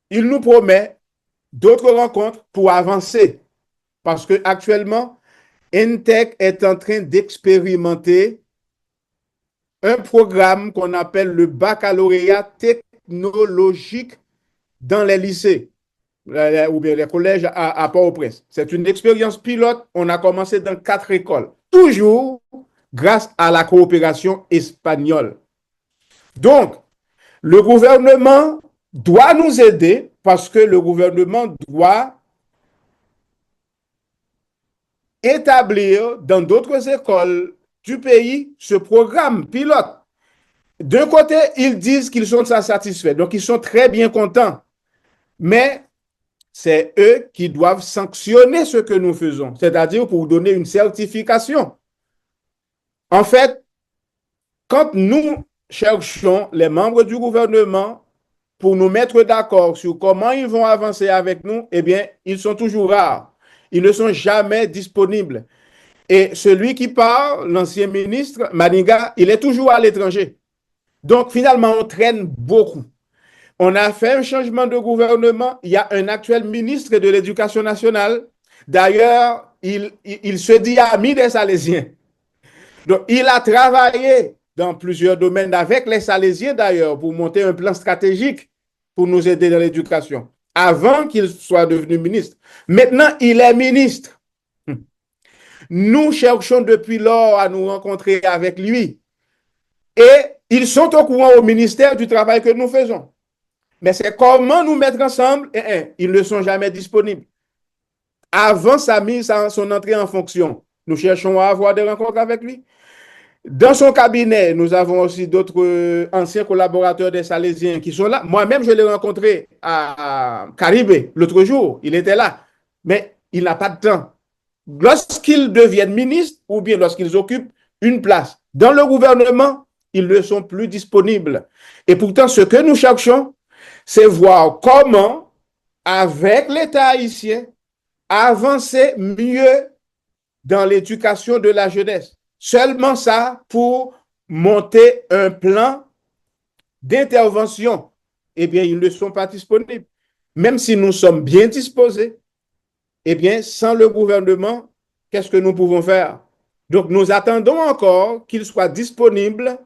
il nous promet d'autres rencontres pour avancer. Parce qu'actuellement, ENTEC est en train d'expérimenter un programme qu'on appelle le baccalauréat technologique dans les lycées ou bien les collèges à Port-au-Prince. C'est une expérience pilote. On a commencé dans 4 écoles, toujours grâce à la coopération espagnole. Donc, le gouvernement doit nous aider parce que le gouvernement doit établir dans d'autres écoles du pays ce programme pilote. D'un côté, ils disent qu'ils sont satisfaits, donc ils sont très bien contents. Mais c'est eux qui doivent sanctionner ce que nous faisons, c'est-à-dire pour donner une certification. En fait, quand nous cherchons les membres du gouvernement pour nous mettre d'accord sur comment ils vont avancer avec nous, eh bien, ils sont toujours rares. Ils ne sont jamais disponibles. Et celui qui parle, l'ancien ministre, Maniga, il est toujours à l'étranger. Donc, finalement, on traîne beaucoup. On a fait un changement de gouvernement. Il y a un actuel ministre de l'Éducation nationale. D'ailleurs, il se dit ami des Salésiens. Donc, il a travaillé dans plusieurs domaines avec les Salésiens, d'ailleurs, pour monter un plan stratégique pour nous aider dans l'éducation, avant qu'il soit devenu ministre. Maintenant, il est ministre. Nous cherchons depuis lors à nous rencontrer avec lui. Et ils sont au courant au ministère du travail que nous faisons. Mais c'est comment nous mettre ensemble, ils ne sont jamais disponibles. Avant sa mise, son entrée en fonction, nous cherchons à avoir des rencontres avec lui. Dans son cabinet, nous avons aussi d'autres anciens collaborateurs des Salésiens qui sont là. Moi-même, je l'ai rencontré à Caribe l'autre jour. Il était là. Mais il n'a pas de temps. Lorsqu'ils deviennent ministres ou bien lorsqu'ils occupent une place dans le gouvernement, ils ne sont plus disponibles. Et pourtant, ce que nous cherchons, c'est voir comment, avec l'État haïtien, avancer mieux dans l'éducation de la jeunesse. Seulement ça pour monter un plan d'intervention. Eh bien, ils ne sont pas disponibles. Même si nous sommes bien disposés, eh bien, sans le gouvernement, qu'est-ce que nous pouvons faire? Donc, nous attendons encore qu'il soit disponible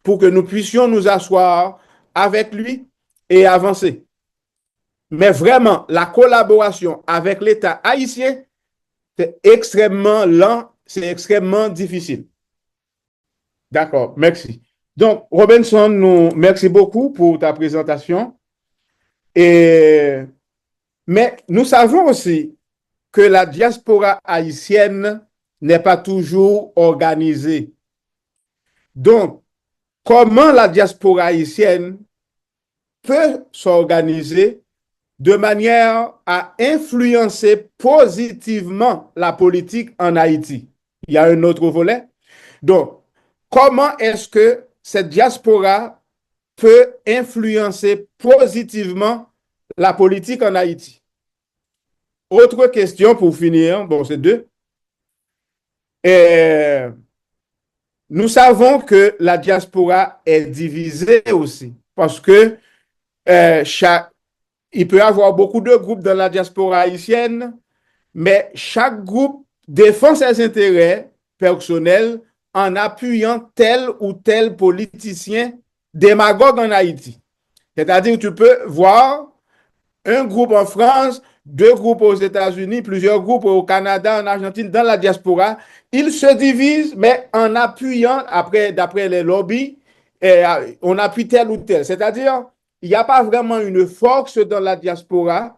pour que nous puissions nous asseoir avec lui et avancer. Mais vraiment, la collaboration avec l'État haïtien, c'est extrêmement lent, c'est extrêmement difficile. D'accord, merci. Donc, Robinson, merci beaucoup pour ta présentation. Mais nous savons aussi que la diaspora haïtienne n'est pas toujours organisée. Donc, comment la diaspora haïtienne peut s'organiser de manière à influencer positivement la politique en Haïti? Il y a un autre volet. Donc, comment est-ce que cette diaspora peut influencer positivement la politique en Haïti? Autre question pour finir, bon, c'est 2. Nous savons que la diaspora est divisée aussi, parce que il peut y avoir beaucoup de groupes dans la diaspora haïtienne, mais chaque groupe défend ses intérêts personnels en appuyant tel ou tel politicien démagogue en Haïti. C'est-à-dire, tu peux voir un groupe en France, 2 groupes aux États-Unis, plusieurs groupes au Canada, en Argentine, dans la diaspora. Ils se divisent, mais en appuyant, d'après les lobbies, on appuie tel ou tel. C'est-à-dire, il n'y a pas vraiment une force dans la diaspora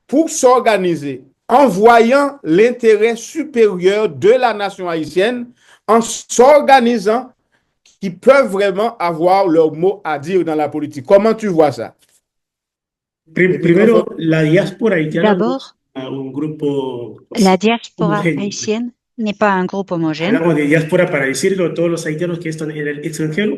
pour s'organiser en voyant l'intérêt supérieur de la nation haïtienne, en s'organisant, qui peuvent vraiment avoir leur mot à dire dans la politique. Comment tu vois ça? Primero, la diáspora haitiana D'abord, es un grupo la diaspora homogéneo. haïtienne n'est pas un groupe homogène. Hablamos de diáspora para decirlo a todos los haitianos que están en el extranjero.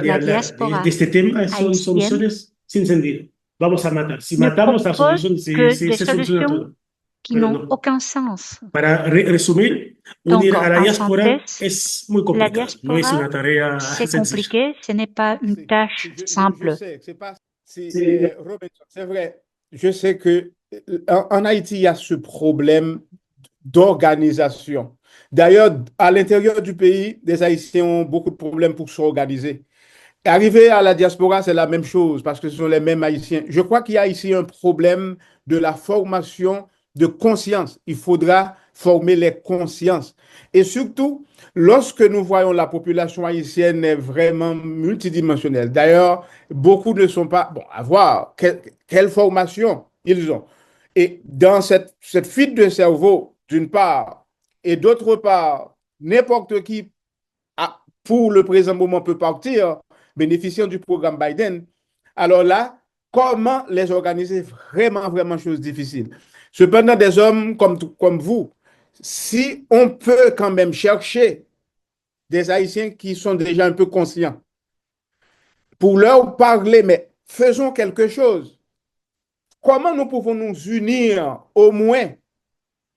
de la hablar diáspora de este tema son haïtienne soluciones sin sentido. vamos a matar. Si me matamos, la propose solución que se des soluciona solutions todo. qui Pero n'ont no. aucun sens. Para resumir, Donc, unir a la en diáspora synthèse, es muy la complicado. No es diaspora, una tarea c'est sencilla. compliqué, ce n'est pas une tâche Je simple. sais, c'est pas, Robinson, c'est vrai. Je sais que en Haïti, il y a ce problème d'organisation. D'ailleurs, à l'intérieur du pays, les Haïtiens ont beaucoup de problèmes pour s'organiser. Arriver à la diaspora, c'est la même chose parce que ce sont les mêmes Haïtiens. Je crois qu'il y a ici un problème de la formation de conscience. Il faudra former les consciences. Et surtout, lorsque nous voyons la population haïtienne est vraiment multidimensionnelle. D'ailleurs, beaucoup ne sont pas, bon, à voir quelle formation ils ont. Et dans cette fuite de cerveau, d'une part, et d'autre part, n'importe qui, pour le présent moment, peut partir bénéficiant du programme Biden. Alors là, comment les organiser? Vraiment, vraiment chose difficile. Cependant, des hommes comme vous, si on peut quand même chercher des Haïtiens qui sont déjà un peu conscients, pour leur parler, mais faisons quelque chose. Comment nous pouvons nous unir au moins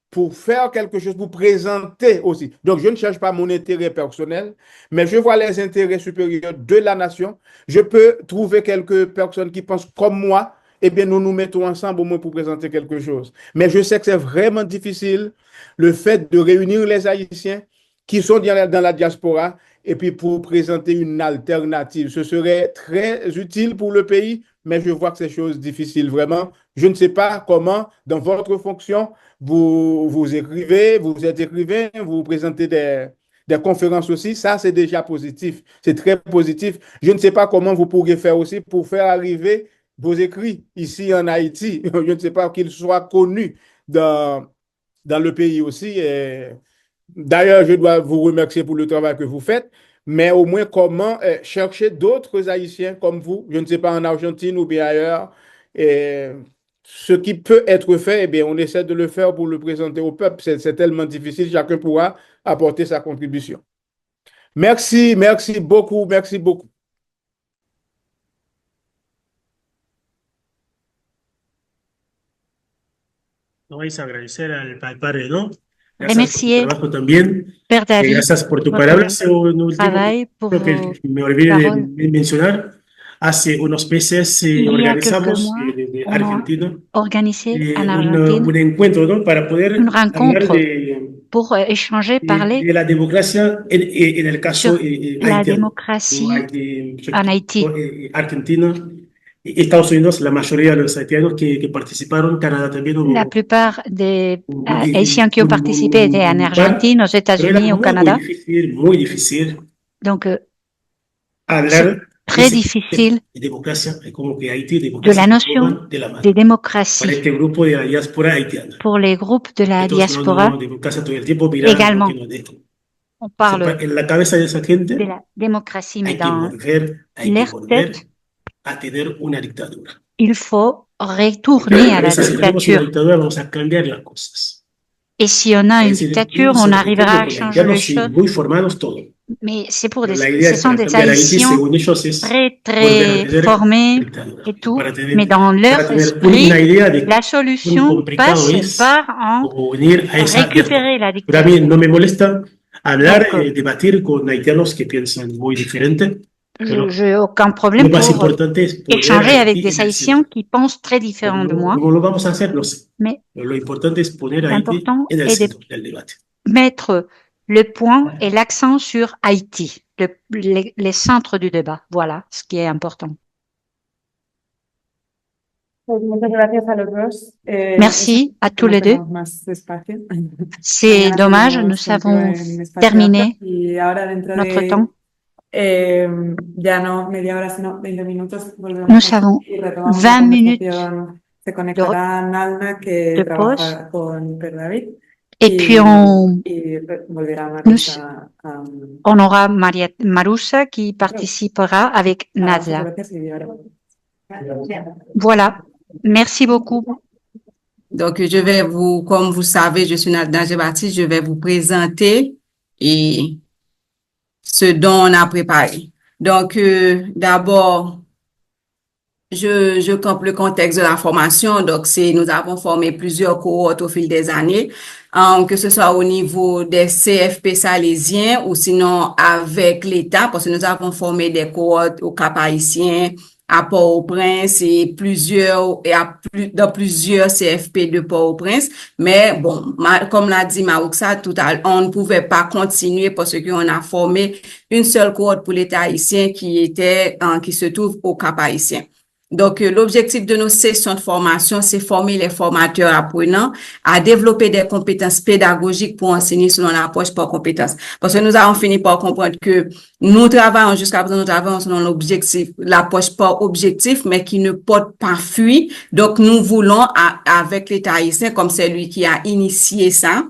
pour faire quelque chose, pour présenter aussi. Donc, je ne cherche pas mon intérêt personnel, mais je vois les intérêts supérieurs de la nation. Je peux trouver quelques personnes qui pensent comme moi. Eh bien, nous nous mettons ensemble au moins pour présenter quelque chose. Mais je sais que c'est vraiment difficile, le fait de réunir les Haïtiens qui sont dans la diaspora et puis pour présenter une alternative. Ce serait très utile pour le pays, mais je vois que c'est chose difficile, vraiment. Je ne sais pas comment, dans votre fonction, vous écrivez, vous êtes écrivain, vous présentez des conférences aussi. Ça, c'est déjà positif. C'est très positif. Je ne sais pas comment vous pourriez faire aussi pour faire arriver vos écrits ici en Haïti. Je ne sais pas qu'ils soient connus dans le pays aussi. D'ailleurs, je dois vous remercier pour le travail que vous faites, mais au moins comment chercher d'autres Haïtiens comme vous, je ne sais pas en Argentine ou bien ailleurs, et ce qui peut être fait, eh bien, on essaie de le faire pour le présenter au peuple. C'est tellement difficile, chacun pourra apporter sa contribution. Merci, merci beaucoup, merci beaucoup. No vais a agradecer al padre, ¿no? Remercier Gracias por tu trabajo también. Père David, Gracias por tu votre palabra. Un último travail, pour que vos me olvidé paroles. de mencionar. Hace unos meses Il y a quelques organizamos mois, de on a Argentina organisé en un Argentine encuentro, ¿no? Para poder une hablar rencontre pour échanger, parler de la democracia en el caso sur la haitiano. démocratie en Haïti. Argentina, Estados Unidos, la mayoría de los haitianos que participaron, Canadá también hubo. La plupart des Haïtiens qui ont participé étaient en Argentine, aux États-Unis, au Canada. Muy difícil. Donc, hablar très difficile de la notion de démocratie pour les groupes de la diaspora. Également, on parle de la démocratie, mais dans leur tête, il faut retourner à la dictature. Et si on a une dictature, on arrivera à changer les choses. Mais c'est pour ce sont des Haïtiens très formés et tout, mais dans leur esprit, la solution passe par en récupérer la dictature. No me molesta hablar, debatir con haitianos que piensan muy diferente. Je n'ai aucun problème pour échanger avec des Haïtiens qui pensent très différent de moi. Mais l'important est de mettre le point et l'accent sur Haïti, les centres du débat. Voilà ce qui est important. Merci à tous les deux. C'est dommage, nous avons terminé notre temps. Nous avons 20 minutes de pause. Et puis on aura Marusa qui participera avec Nadia. Voilà. Merci beaucoup. Donc, je vais comme vous savez, je suis Nadia Baptiste, je vais vous présenter ce dont on a préparé. Donc, d'abord, je campe le contexte de la formation. Donc, nous avons formé plusieurs cohortes au fil des années, que ce soit au niveau des CFP salésiens ou sinon avec l'État, parce que nous avons formé des cohortes au Cap-Haïtien, à Port-au-Prince et dans plusieurs CFP de Port-au-Prince. Mais bon, comme l'a dit Marouksa tout à l'heure, on ne pouvait pas continuer parce qu'on a formé une seule cohorte pour l'État haïtien qui se trouve au Cap-Haïtien. Donc, l'objectif de nos sessions de formation, c'est former les formateurs apprenants à développer des compétences pédagogiques pour enseigner selon l'approche par compétences. Parce que nous avons fini par comprendre que nous travaillons jusqu'à présent, nous travaillons selon l'objectif, l'approche par objectif, mais qui ne porte pas fruit. Donc, nous voulons, avec l'État haïtien, comme c'est lui qui a initié ça,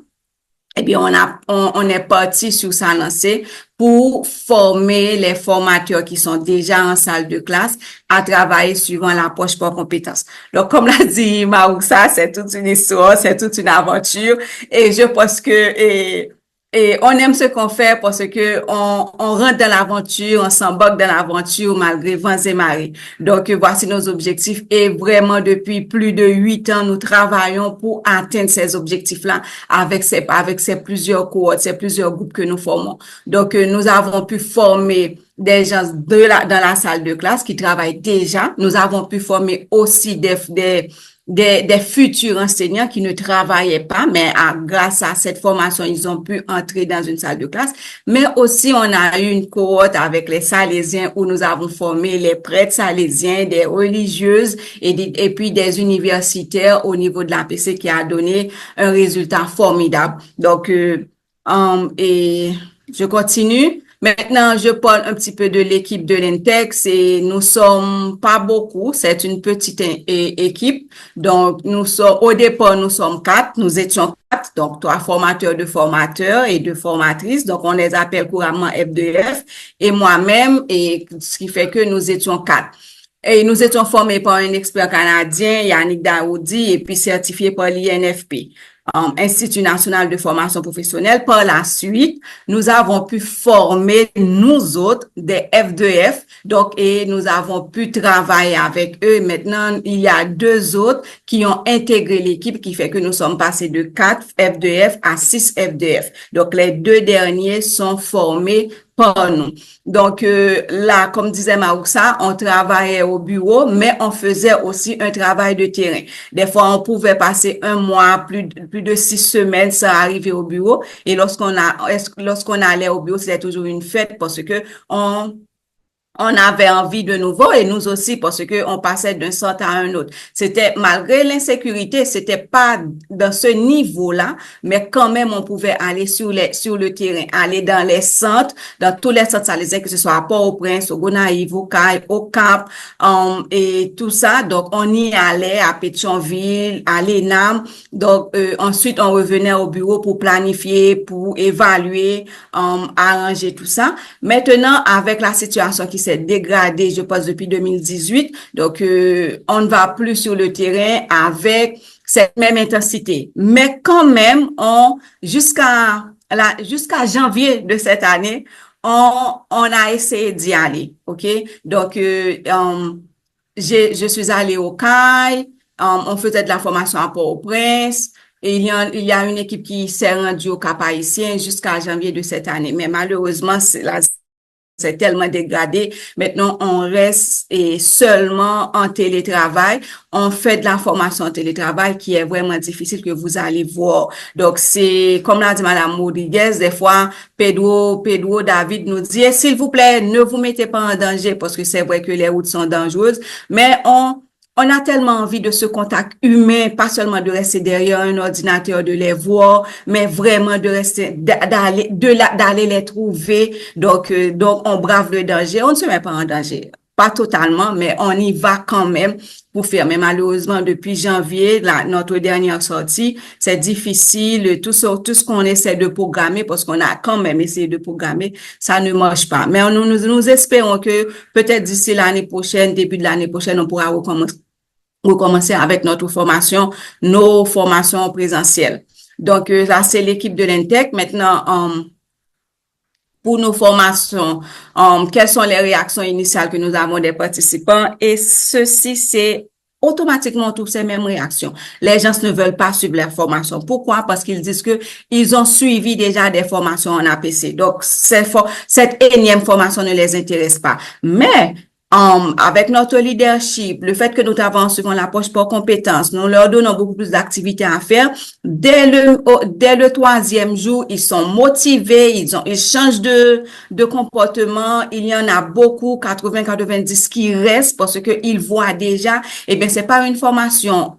eh bien, on est parti sur sa lancée pour former les formateurs qui sont déjà en salle de classe à travailler suivant l'approche par compétences. Donc, comme l'a dit Marouksa, c'est toute une histoire, c'est toute une aventure et je pense que et on aime ce qu'on fait parce que on rentre dans l'aventure, on s'embarque dans l'aventure malgré vents et marées. Donc, voici nos objectifs et vraiment depuis plus de 8 ans, nous travaillons pour atteindre ces objectifs-là avec ces plusieurs cohortes, ces plusieurs groupes que nous formons. Donc, nous avons pu former des gens dans la salle de classe qui travaillent déjà. Nous avons pu former aussi des futurs enseignants qui ne travaillaient pas, mais grâce à cette formation, ils ont pu entrer dans une salle de classe. Mais aussi, on a eu une cohorte avec les Salésiens où nous avons formé les prêtres salésiens, des religieuses et puis des universitaires au niveau de l'APC qui a donné un résultat formidable. Donc, et je continue. Maintenant, je parle un petit peu de l'équipe de l'INTEC. Nous sommes pas beaucoup, c'est une petite équipe. Donc, au départ, nous sommes 4, nous étions 4, donc 3 formateurs de formateurs et 2 formatrices. Donc, on les appelle couramment F2F et moi-même, et ce qui fait que nous étions 4. Et nous étions formés par un expert canadien, Yannick Daoudi, et puis certifié par l'INFP. Institut national de formation professionnelle. Par la suite, nous avons pu former nous autres des F2F, donc et nous avons pu travailler avec eux. Maintenant, il y a 2 autres qui ont intégré l'équipe, qui fait que nous sommes passés de 4 F2F à 6 F2F. Donc, les 2 derniers sont formés par nous. Donc, là, comme disait Marouksa, on travaillait au bureau, mais on faisait aussi un travail de terrain. Des fois, on pouvait passer un mois, plus de 6 semaines sans arriver au bureau. Et lorsqu'on allait au bureau, c'était toujours une fête parce que on avait envie de nouveau et nous aussi parce que on passait d'un centre à un autre. C'était malgré l'insécurité, c'était pas dans ce niveau-là, mais quand même on pouvait aller sur le terrain, aller dans les centres, dans tous les centres salésiens, que ce soit à Port-au-Prince, au Gonaïves, au Caille, au Cap, et tout ça. Donc on y allait à Pétionville, à l'ENAM. Donc ensuite on revenait au bureau pour planifier, pour évaluer, arranger tout ça. Maintenant avec la situation qui s'est dégradée, je pense, depuis 2018. Donc, on ne va plus sur le terrain avec cette même intensité. Mais quand même, jusqu'à janvier de cette année, on a essayé d'y aller. OK? Donc, je suis allée au CAI, on faisait de la formation à Port-au-Prince. Et il y a une équipe qui s'est rendue au Cap-Haïtien jusqu'à janvier de cette année. Mais malheureusement, c'est tellement dégradé. Maintenant, on reste seulement en télétravail. On fait de la formation en télétravail qui est vraiment difficile que vous allez voir. Donc, c'est, comme l'a dit Madame Rodriguez, des fois, Pedro, David nous dit, s'il vous plaît, ne vous mettez pas en danger parce que c'est vrai que les routes sont dangereuses, mais on a tellement envie de ce contact humain, pas seulement de rester derrière un ordinateur, de les voir, mais vraiment de rester, d'aller les trouver. Donc, on brave le danger. On ne se met pas en danger. Pas totalement, mais on y va quand même pour faire. Mais malheureusement, depuis janvier, notre dernière sortie, c'est difficile. Tout ce qu'on essaie de programmer, parce qu'on a quand même essayé de programmer, ça ne marche pas. Mais nous espérons que peut-être d'ici l'année prochaine, début de l'année prochaine, on pourra recommencer avec nos formations présentielles. Donc, là, c'est l'équipe de l'INTEC. Maintenant, pour nos formations, quelles sont les réactions initiales que nous avons des participants, et ceci, c'est automatiquement toutes ces mêmes réactions. Les gens ne veulent pas suivre les formations. Pourquoi? Parce qu'ils disent que ils ont suivi déjà des formations en APC. Donc, cette énième formation ne les intéresse pas. Mais, avec notre leadership, le fait que nous avons suivant l'approche par compétence, nous leur donnons beaucoup plus d'activités à faire. Dès le 3e jour, ils sont motivés, ils changent de comportement. Il y en a beaucoup, 80-90 qui restent parce que ils voient déjà, eh bien, c'est pas une formation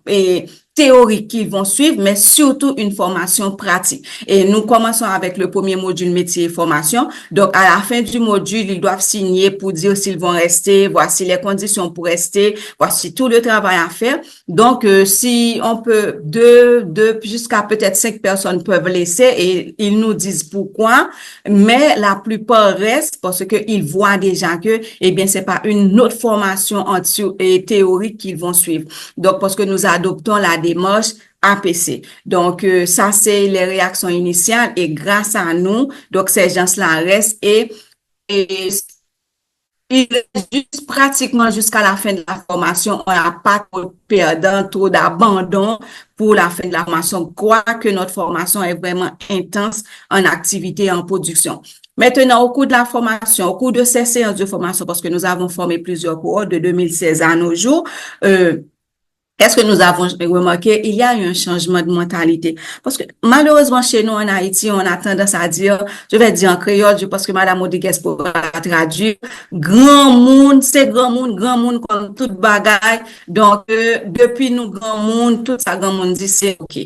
théorique qu'ils vont suivre, mais surtout une formation pratique. Et nous commençons avec le premier module métier et formation. Donc, à la fin du module, ils doivent signer pour dire s'ils vont rester, voici les conditions pour rester, voici tout le travail à faire. Donc, si on peut, deux jusqu'à peut-être 5 personnes peuvent laisser et ils nous disent pourquoi, mais la plupart restent parce que ils voient déjà que, eh bien, c'est pas une autre formation et théorique qu'ils vont suivre. Donc, parce que nous adoptons la démarche APC. Donc, ça, c'est les réactions initiales et grâce à nous, donc, ces gens-là restent et ils restent juste pratiquement jusqu'à la fin de la formation. On n'a pas trop de perdants, trop d'abandon pour la fin de la formation. Quoique notre formation est vraiment intense en activité et en production. Maintenant, au cours de la formation, au cours de ces séances de formation, parce que nous avons formé plusieurs cohortes de 2016 à nos jours, est-ce que nous avons remarqué, il y a eu un changement de mentalité? Parce que malheureusement, chez nous en Haïti, on a tendance à dire, je vais dire en créole, parce que Madame Rodriguez pourra traduire, grand monde, c'est grand monde comme toute bagaille. Donc, depuis nous, grand monde, tout ça, grand monde dit, c'est OK.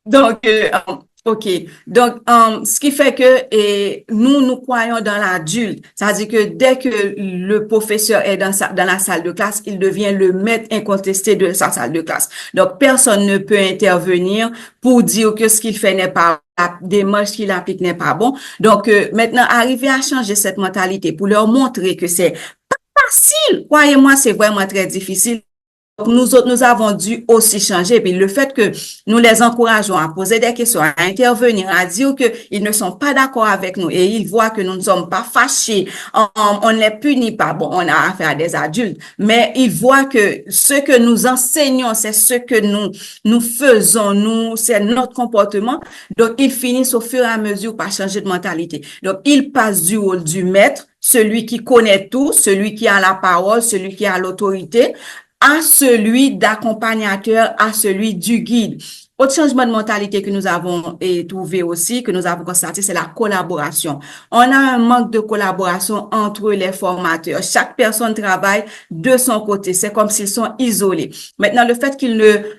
Donc, OK. Donc, ce qui fait que nous croyons dans l'adulte. C'est-à-dire que dès que le professeur est dans la salle de classe, il devient le maître incontesté de sa salle de classe. Donc, personne ne peut intervenir pour dire que ce qu'il fait n'est pas, la démarche qu'il applique n'est pas bon. Donc, maintenant, arriver à changer cette mentalité pour leur montrer que c'est pas facile. Croyez-moi, c'est vraiment très difficile. Nous avons dû aussi changer. Puis le fait que nous les encourageons à poser des questions, à intervenir, à dire qu'ils ne sont pas d'accord avec nous et ils voient que nous ne sommes pas fâchés, on ne les punit pas. Bon, on a affaire à des adultes, mais ils voient que ce que nous enseignons, c'est ce que nous faisons, c'est notre comportement. Donc, ils finissent au fur et à mesure par changer de mentalité. Donc, ils passent du rôle du maître, celui qui connaît tout, celui qui a la parole, celui qui a l'autorité, à celui d'accompagnateur, à celui du guide. Autre changement de mentalité que nous avons trouvé aussi, que nous avons constaté, c'est la collaboration. On a un manque de collaboration entre les formateurs. Chaque personne travaille de son côté. C'est comme s'ils sont isolés. Maintenant, le fait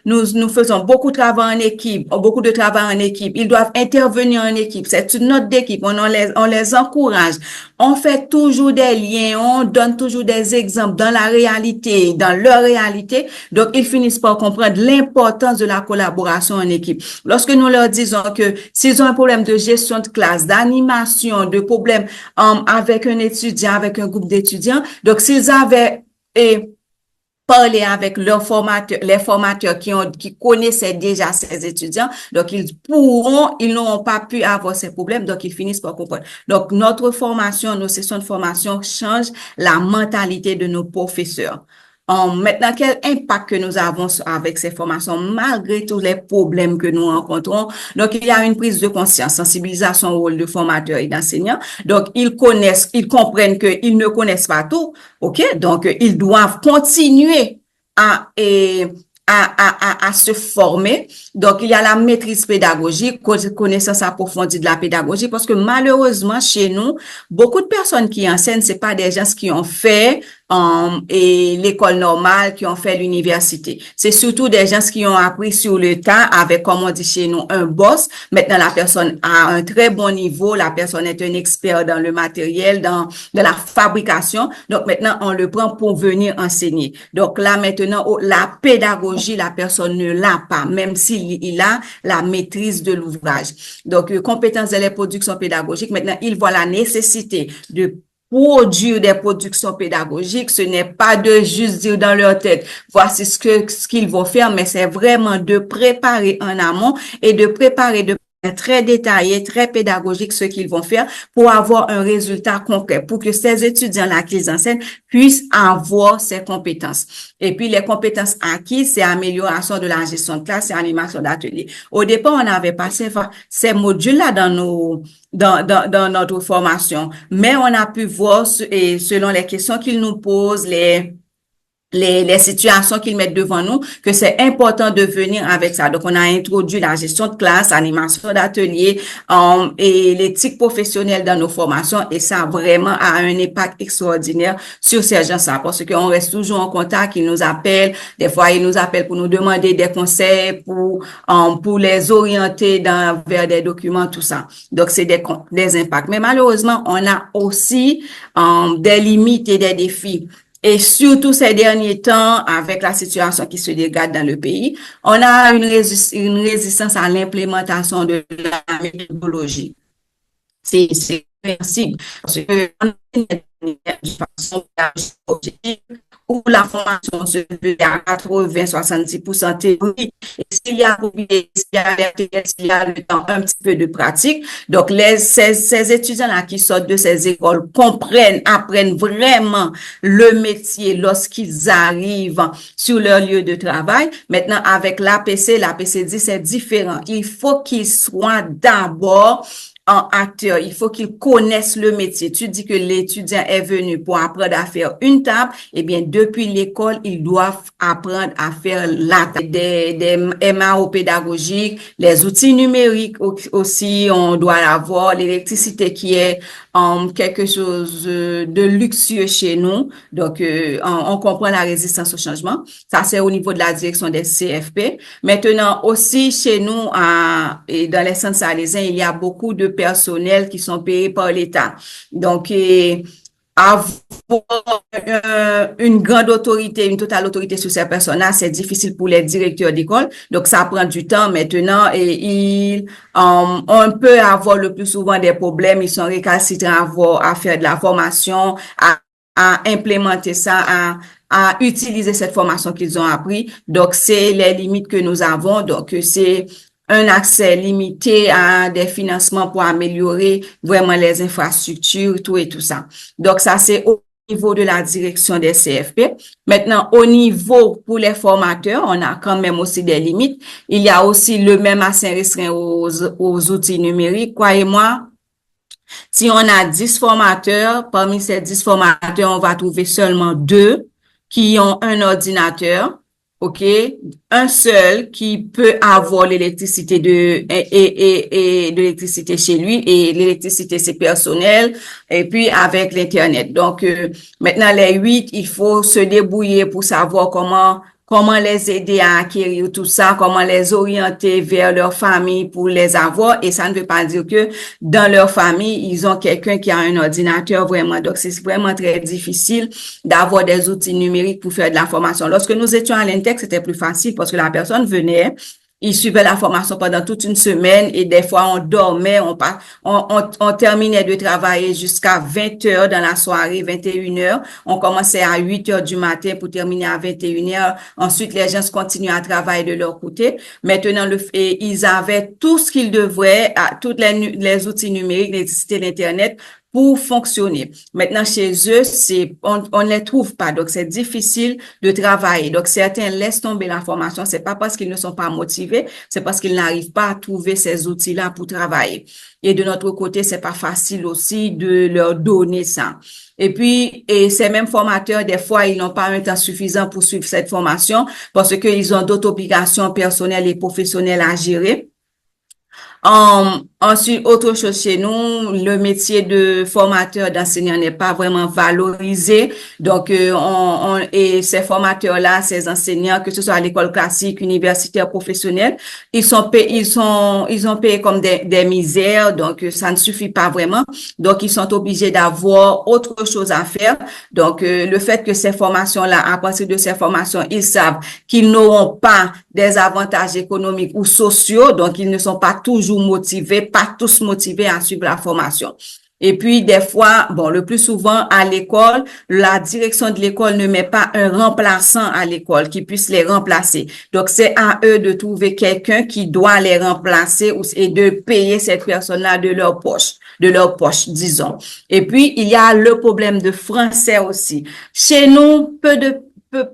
nous faisons beaucoup de travail en équipe, ils doivent intervenir en équipe. C'est une note d'équipe. On les encourage. On fait toujours des liens. On donne toujours des exemples dans la réalité, dans leur réalité. Donc, ils finissent par comprendre l'importance de la collaboration en équipe. Lorsque nous leur disons que s'ils ont un problème de gestion de classe, d'animation, de problème avec un étudiant, avec un groupe d'étudiants, donc s'ils avaient parlé avec les formateurs qui connaissaient déjà ces étudiants, donc ils n'auront pas pu avoir ces problèmes, donc ils finissent par comprendre. Donc notre formation, nos sessions de formation changent la mentalité de nos professeurs. Maintenant, quel impact que nous avons avec ces formations, malgré tous les problèmes que nous rencontrons? Donc, il y a une prise de conscience, sensibilisation au rôle de formateur et d'enseignant. Donc, ils comprennent qu'ils ne connaissent pas tout. OK? Donc, ils doivent continuer à se former. Donc, il y a la maîtrise pédagogique, connaissance approfondie de la pédagogie, parce que malheureusement, chez nous, beaucoup de personnes qui enseignent, c'est pas des gens qui ont fait et l'école normale, qui ont fait l'université. C'est surtout des gens qui ont appris sur le tas avec, comme on dit chez nous, un boss. Maintenant, la personne a un très bon niveau, la personne est un expert dans le matériel, dans la fabrication. Donc, maintenant, on le prend pour venir enseigner. Donc, là, maintenant, la pédagogie, la personne ne l'a pas, même s'il a la maîtrise de l'ouvrage. Donc, compétences de la production pédagogique. Maintenant, il voit la nécessité de produire des productions pédagogiques. Ce n'est pas de juste dire dans leur tête, voici ce qu'ils vont faire, mais c'est vraiment de préparer en amont et de préparer de très détaillé, très pédagogique ce qu'ils vont faire pour avoir un résultat concret, pour que ces étudiants-là qu'ils enseignent puissent avoir ces compétences. Et puis, les compétences acquises, c'est amélioration de la gestion de classe et animation d'atelier. Au départ, on avait passé ces modules-là dans notre formation, mais on a pu voir, et selon les questions qu'ils nous posent, les situations qu'ils mettent devant nous, que c'est important de venir avec ça. Donc, on a introduit la gestion de classe, animation d'atelier et l'éthique professionnelle dans nos formations et ça vraiment a un impact extraordinaire sur ces gens-là parce qu'on reste toujours en contact, ils nous appellent, des fois ils nous appellent pour nous demander des conseils, pour les orienter vers des documents, tout ça. Donc, c'est des impacts. Mais malheureusement, on a aussi des limites et des défis. Et surtout ces derniers temps, avec la situation qui se dégage dans le pays, on a une résistance à l'implémentation de la méthodologie. C'est sensible parce que de façon objective où la formation se fait à 80-70% théorie. Et s'il y a le temps, un petit peu de pratique. Donc, ces étudiants-là qui sortent de ces écoles apprennent vraiment le métier lorsqu'ils arrivent sur leur lieu de travail. Maintenant, avec l'APC dit c'est différent. Il faut qu'ils soient d'abord en acteur, il faut qu'ils connaissent le métier. Tu dis que l'étudiant est venu pour apprendre à faire une table, eh bien, depuis l'école, ils doivent apprendre à faire la table. Des MAO pédagogiques, les outils numériques aussi, on doit avoir l'électricité qui est quelque chose de luxueux chez nous. Donc, on comprend la résistance au changement. Ça, c'est au niveau de la direction des CFP. Maintenant, aussi, chez nous, et dans les centres salésiens, il y a beaucoup de personnel qui sont payés par l'État. Donc, avoir une grande autorité, une totale autorité sur ces personnes-là, c'est difficile pour les directeurs d'école. Donc, ça prend du temps maintenant et on peut avoir le plus souvent des problèmes. Ils sont récalcitrants à faire de la formation, à implémenter ça, à utiliser cette formation qu'ils ont appris. Donc, c'est les limites que nous avons. Donc, c'est un accès limité à des financements pour améliorer vraiment les infrastructures, tout et tout ça. Donc, ça, c'est au niveau de la direction des CFP. Maintenant, au niveau pour les formateurs, on a quand même aussi des limites. Il y a aussi le même accès restreint aux outils numériques. Croyez-moi, si on a 10 formateurs, parmi ces 10 formateurs, on va trouver seulement 2 qui ont un ordinateur. OK, un seul qui peut avoir l'électricité et de l'électricité chez lui et l'électricité c'est personnel et puis avec l'internet. Donc maintenant les 8, il faut se débrouiller pour savoir comment les aider à acquérir tout ça, comment les orienter vers leur famille pour les avoir. Et ça ne veut pas dire que dans leur famille, ils ont quelqu'un qui a un ordinateur vraiment. Donc, c'est vraiment très difficile d'avoir des outils numériques pour faire de la formation. Lorsque nous étions à l'INTEC, c'était plus facile parce que la personne venait, il suivait la formation pendant toute une semaine et des fois on dormait, on terminait de travailler jusqu'à 20 heures dans la soirée, 21 heures. On commençait à 8 heures du matin pour terminer à 21 heures. Ensuite, les gens continuaient à travailler de leur côté. Maintenant, ils avaient tout ce qu'ils devraient, tous les outils numériques, l'électricité, l'Internet, pour fonctionner. Maintenant, chez eux, on ne les trouve pas. Donc, c'est difficile de travailler. Donc, certains laissent tomber la formation. C'est pas parce qu'ils ne sont pas motivés, c'est parce qu'ils n'arrivent pas à trouver ces outils-là pour travailler. Et de notre côté, c'est pas facile aussi de leur donner ça. Et puis, ces mêmes formateurs, des fois, ils n'ont pas un temps suffisant pour suivre cette formation parce qu'ils ont d'autres obligations personnelles et professionnelles à gérer. Ensuite, autre chose chez nous, le métier de formateur d'enseignant n'est pas vraiment valorisé. Donc, et ces formateurs-là, ces enseignants, que ce soit à l'école classique, universitaire, professionnelle, ils ont payé comme des misères. Donc, ça ne suffit pas vraiment. Donc, ils sont obligés d'avoir autre chose à faire. Donc, le fait que ces formations-là, à partir de ces formations, ils savent qu'ils n'auront pas des avantages économiques ou sociaux. Donc, ils ne sont pas toujours motivés, pas tous motivés à suivre la formation. Et puis, des fois, bon, le plus souvent à l'école, la direction de l'école ne met pas un remplaçant à l'école qui puisse les remplacer. Donc, c'est à eux de trouver quelqu'un qui doit les remplacer et de payer cette personne-là de leur poche, disons. Et puis, il y a le problème de français aussi. Chez nous,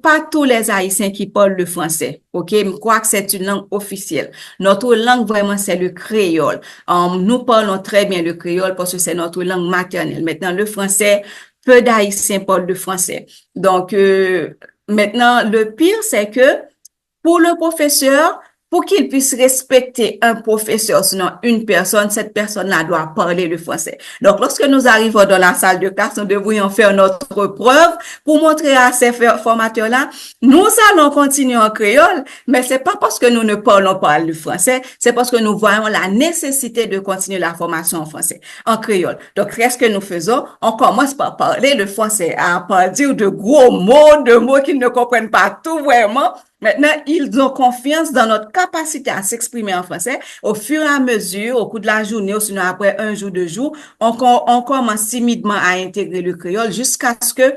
pas tous les Haïtiens qui parlent le français, ok? Je crois que c'est une langue officielle. Notre langue, vraiment, c'est le créole. Nous parlons très bien le créole parce que c'est notre langue maternelle. Maintenant, le français, peu d'Haïtiens parlent le français. Donc, maintenant, le pire, c'est que pour le professeur, pour qu'il puisse respecter un professeur, sinon une personne, cette personne-là doit parler le français. Donc, lorsque nous arrivons dans la salle de classe, nous devrions faire notre preuve pour montrer à ces formateurs-là, nous allons continuer en créole, mais c'est pas parce que nous ne parlons pas le français, c'est parce que nous voyons la nécessité de continuer la formation en français, en créole. Donc, qu'est-ce que nous faisons? On commence par parler le français, à pas dire de gros mots, de mots qu'ils ne comprennent pas tout vraiment. Maintenant, ils ont confiance dans notre capacité à s'exprimer en français. Au fur et à mesure, au cours de la journée, ou sinon après un jour, 2 jours, on commence timidement à intégrer le créole jusqu'à ce que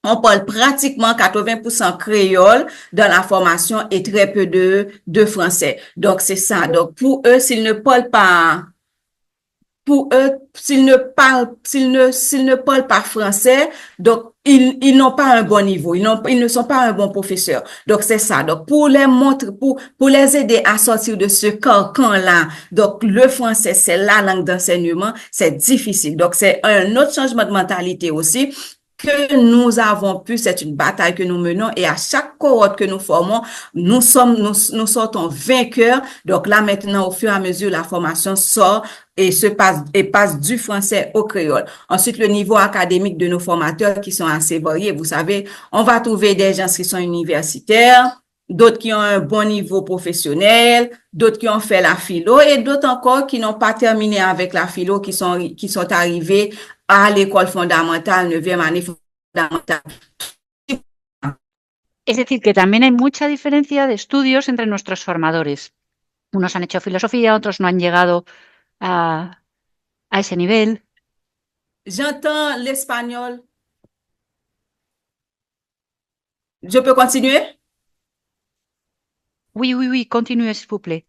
on parle pratiquement 80% créole dans la formation et très peu de français. Donc, c'est ça. Donc, pour eux, s'ils ne parlent pas français, donc ils n'ont pas un bon niveau, ils ne sont pas un bon professeur. Donc c'est ça. Donc pour les montrer, pour les aider à sortir de ce carcan-là, donc le français c'est la langue d'enseignement, c'est difficile. Donc c'est un autre changement de mentalité aussi que nous avons pu, c'est une bataille que nous menons et à chaque cohorte que nous formons, nous sortons vainqueurs. Donc là maintenant, au fur et à mesure, la formation sort et passe du français au créole. Ensuite, le niveau académique de nos formateurs qui sont assez variés. Vous savez, on va trouver des gens qui sont universitaires, d'autres qui ont un bon niveau professionnel, d'autres qui ont fait la philo et d'autres encore qui n'ont pas terminé avec la philo, qui sont arrivés a l'école fondamentale, 9e année fondamentale. Es decir, que también hay mucha diferencia de estudios entre nuestros formadores. Unos han hecho filosofía, otros no han llegado a ese nivel. J'entends l'espagnol. Je peux continuer? Oui, continuez, s'il vous plaît.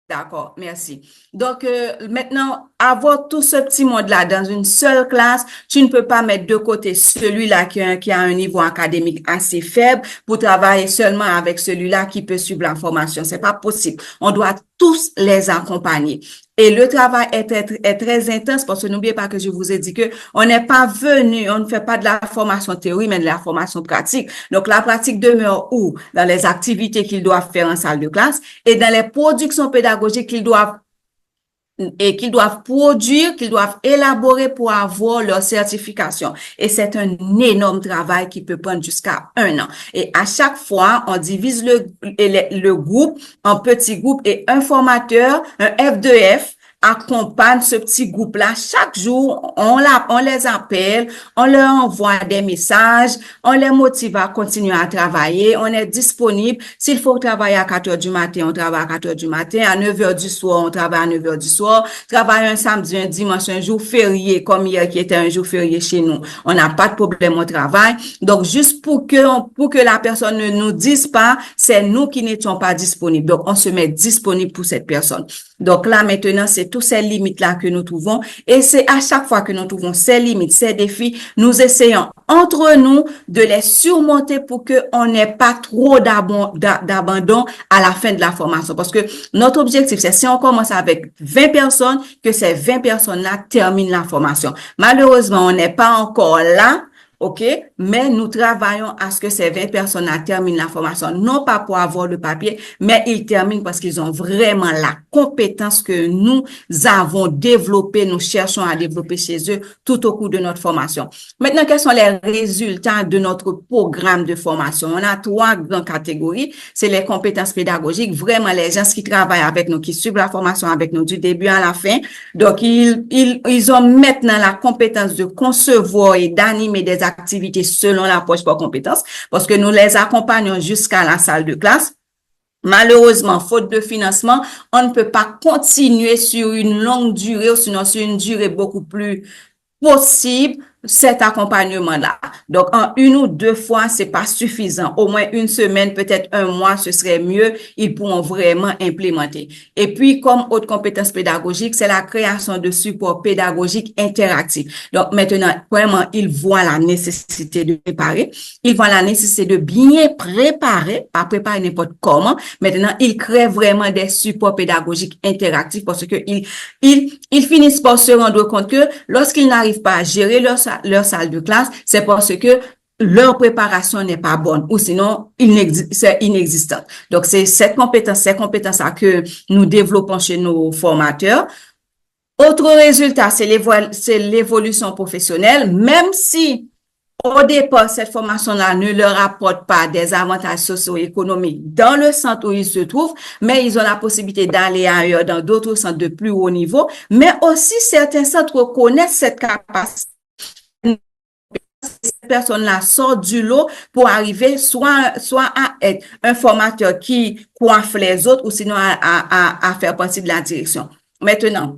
D'accord, merci. Donc, maintenant, avoir tout ce petit monde-là dans une seule classe, tu ne peux pas mettre de côté celui-là qui a un niveau académique assez faible pour travailler seulement avec celui-là qui peut suivre la formation. C'est pas possible. On doit tous les accompagner. Et le travail est très intense parce que n'oubliez pas que je vous ai dit que on n'est pas venu, on ne fait pas de la formation théorie, mais de la formation pratique. Donc, la pratique demeure où? Dans les activités qu'ils doivent faire en salle de classe et dans les productions pédagogiques qu'ils doivent produire, qu'ils doivent élaborer pour avoir leur certification. Et c'est un énorme travail qui peut prendre jusqu'à 1 an. Et à chaque fois, on divise le groupe en petits groupes et un formateur, un F2F, accompagne ce petit groupe-là. Chaque jour, on les appelle, on leur envoie des messages, on les motive à continuer à travailler, on est disponible. S'il faut travailler à 4 heures du matin, on travaille à 4 heures du matin. À 9 heures du soir, on travaille à 9 heures du soir. Travailler un samedi, un dimanche, un jour férié, comme hier qui était un jour férié chez nous. On n'a pas de problème au travail. Donc, juste pour que la personne ne nous dise pas, c'est nous qui n'étions pas disponibles. Donc, on se met disponible pour cette personne. Donc là, maintenant, c'est tous ces limites-là que nous trouvons. Et c'est à chaque fois que nous trouvons ces limites, ces défis, nous essayons entre nous de les surmonter pour qu'on n'ait pas trop d'abandon à la fin de la formation. Parce que notre objectif, c'est si on commence avec 20 personnes, que ces 20 personnes-là terminent la formation. Malheureusement, on n'est pas encore là. OK? Mais nous travaillons à ce que ces 20 personnes-là terminent la formation, non pas pour avoir le papier, mais ils terminent parce qu'ils ont vraiment la compétence que nous avons développée, nous cherchons à développer chez eux tout au cours de notre formation. Maintenant, quels sont les résultats de notre programme de formation? On a 3 grandes catégories. C'est les compétences pédagogiques, vraiment les gens qui travaillent avec nous, qui suivent la formation avec nous du début à la fin. Donc, ils ont maintenant la compétence de concevoir et d'animer des activités selon l'approche par compétences, parce que nous les accompagnons jusqu'à la salle de classe. Malheureusement, faute de financement, on ne peut pas continuer sur une longue durée ou sinon sur une durée beaucoup plus possible cet accompagnement-là. Donc, en une ou deux fois, c'est pas suffisant. Au moins une semaine, peut-être un mois, ce serait mieux. Ils pourront vraiment implémenter. Et puis, comme autre compétence pédagogique, c'est la création de supports pédagogiques interactifs. Donc, maintenant, vraiment, ils voient la nécessité de préparer. Ils voient la nécessité de bien préparer, pas préparer n'importe comment. Maintenant, ils créent vraiment des supports pédagogiques interactifs parce que ils finissent par se rendre compte que lorsqu'ils n'arrivent pas à gérer leur salle de classe, c'est parce que leur préparation n'est pas bonne ou sinon c'est inexistant. Donc, c'est ces compétences-là que nous développons chez nos formateurs. Autre résultat, c'est l'évolution professionnelle, même si au départ, cette formation-là ne leur apporte pas des avantages socio-économiques dans le centre où ils se trouvent, mais ils ont la possibilité d'aller ailleurs dans d'autres centres de plus haut niveau, mais aussi certains centres reconnaissent cette capacité. Cette personne-là sort du lot pour arriver soit à être un formateur qui coiffe les autres ou sinon à faire partie de la direction. Maintenant,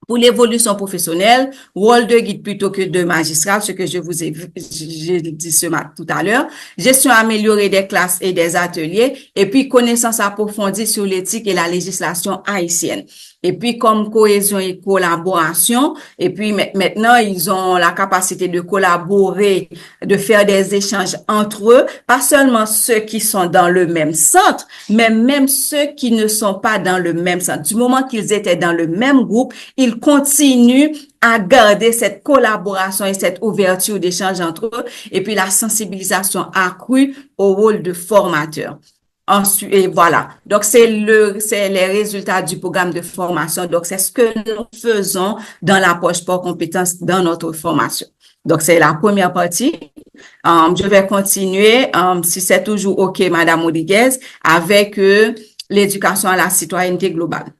pour l'évolution professionnelle, rôle de guide plutôt que de magistrat, ce que j'ai dit tout à l'heure, gestion améliorée des classes et des ateliers, et puis connaissance approfondie sur l'éthique et la législation haïtienne. Et puis, comme cohésion et collaboration, et puis maintenant, ils ont la capacité de collaborer, de faire des échanges entre eux, pas seulement ceux qui sont dans le même centre, mais même ceux qui ne sont pas dans le même centre. Du moment qu'ils étaient dans le même groupe, ils continuent à garder cette collaboration et cette ouverture d'échange entre eux, et puis la sensibilisation accrue au rôle de formateur. Ensuite, et voilà. Donc, c'est les résultats du programme de formation. Donc, c'est ce que nous faisons dans l'approche par compétences dans notre formation. Donc, c'est la première partie. Je vais continuer, si c'est toujours OK, Madame Rodriguez, avec l'éducation à la citoyenneté globale.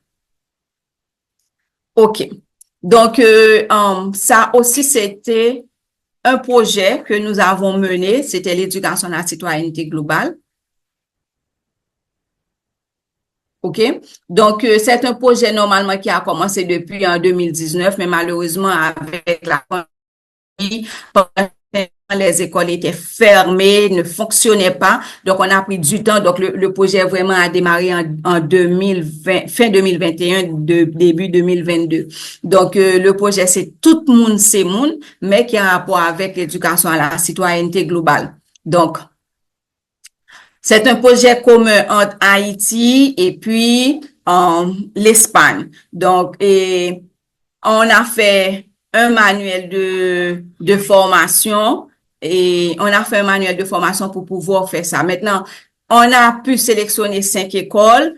OK. Donc, ça aussi, c'était un projet que nous avons mené. C'était l'éducation à la citoyenneté globale. OK? Donc, c'est un projet normalement qui a commencé depuis en 2019, mais malheureusement, avec la pandémie, les écoles étaient fermées, ne fonctionnaient pas. Donc, on a pris du temps. Donc, le projet vraiment a démarré en 2020, fin 2021, début 2022. Donc, le projet, c'est Tout monde, c'est monde, mais qui a un rapport avec l'éducation à la citoyenneté globale. Donc, c'est un projet commun entre Haïti et puis l'Espagne. Donc, on a fait un manuel de formation et on a fait un manuel de formation pour pouvoir faire ça. Maintenant, on a pu sélectionner 5 écoles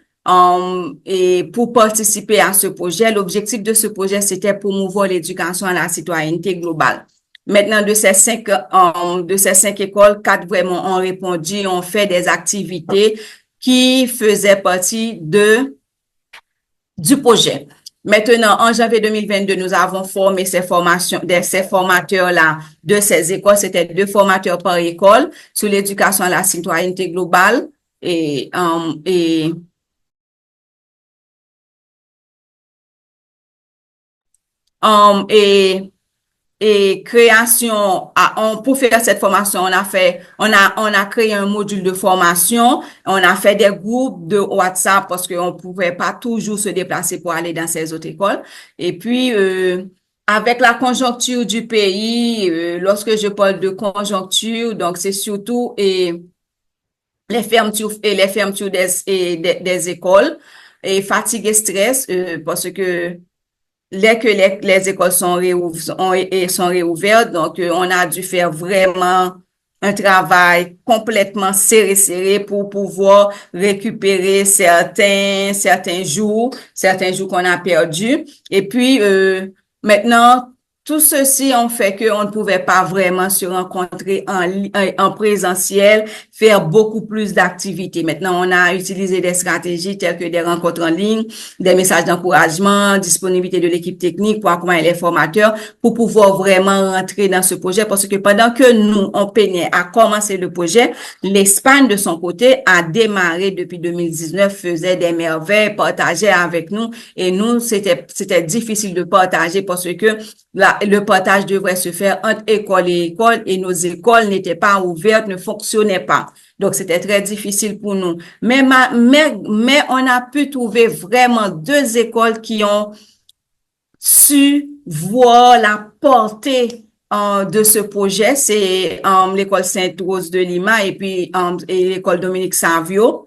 et pour participer à ce projet. L'objectif de ce projet, c'était promouvoir l'éducation à la citoyenneté globale. Maintenant, de ces 5 écoles, 4 vraiment ont répondu, ont fait des activités qui faisaient partie du projet. Maintenant, en janvier 2022, nous avons formé ces formateurs-là de ces écoles. C'était 2 formateurs par école sur l'éducation à la citoyenneté globale et création, pour faire cette formation, on a créé un module de formation, on a fait des groupes de WhatsApp parce qu'on pouvait pas toujours se déplacer pour aller dans ces autres écoles. Et puis, avec la conjoncture du pays, lorsque je parle de conjoncture, donc c'est surtout les fermetures des écoles et fatigue et stress, parce que les écoles sont réouvertes, donc on a dû faire vraiment un travail complètement serré pour pouvoir récupérer certains jours qu'on a perdus. Et puis maintenant, tout ceci ont fait qu'on ne pouvait pas vraiment se rencontrer en présentiel, faire beaucoup plus d'activités. Maintenant, on a utilisé des stratégies telles que des rencontres en ligne, des messages d'encouragement, disponibilité de l'équipe technique pour accompagner les formateurs pour pouvoir vraiment rentrer dans ce projet parce que pendant que nous, on peinait à commencer le projet, l'Espagne, de son côté, a démarré depuis 2019, faisait des merveilles, partageait avec nous et nous, c'était difficile de partager parce que le partage devrait se faire entre école et école et nos écoles n'étaient pas ouvertes, ne fonctionnaient pas. Donc, c'était très difficile pour nous. Mais on a pu trouver vraiment 2 écoles qui ont su voir la portée de ce projet. C'est l'école Sainte-Rose de Lima et puis l'école Dominique Savio.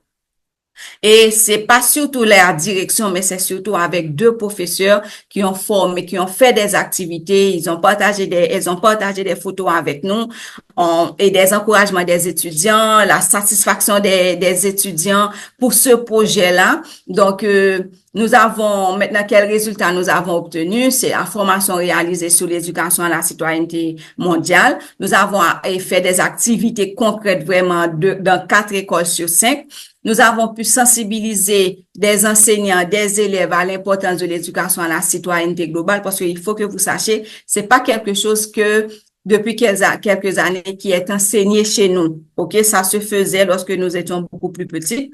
Et c'est pas surtout la direction, mais c'est surtout avec 2 professeurs qui ont formé, qui ont fait des activités. Ils ont partagé des photos avec nous et des encouragements des étudiants, la satisfaction des étudiants pour ce projet-là. Donc, nous avons maintenant quels résultats nous avons obtenus. C'est la formation réalisée sur l'éducation à la citoyenneté mondiale. Nous avons fait des activités concrètes vraiment dans 4 écoles sur 5. Nous avons pu sensibiliser des enseignants, des élèves à l'importance de l'éducation à la citoyenneté globale parce qu'il faut que vous sachiez, c'est pas quelque chose que depuis quelques années qui est enseigné chez nous. OK, ça se faisait lorsque nous étions beaucoup plus petits.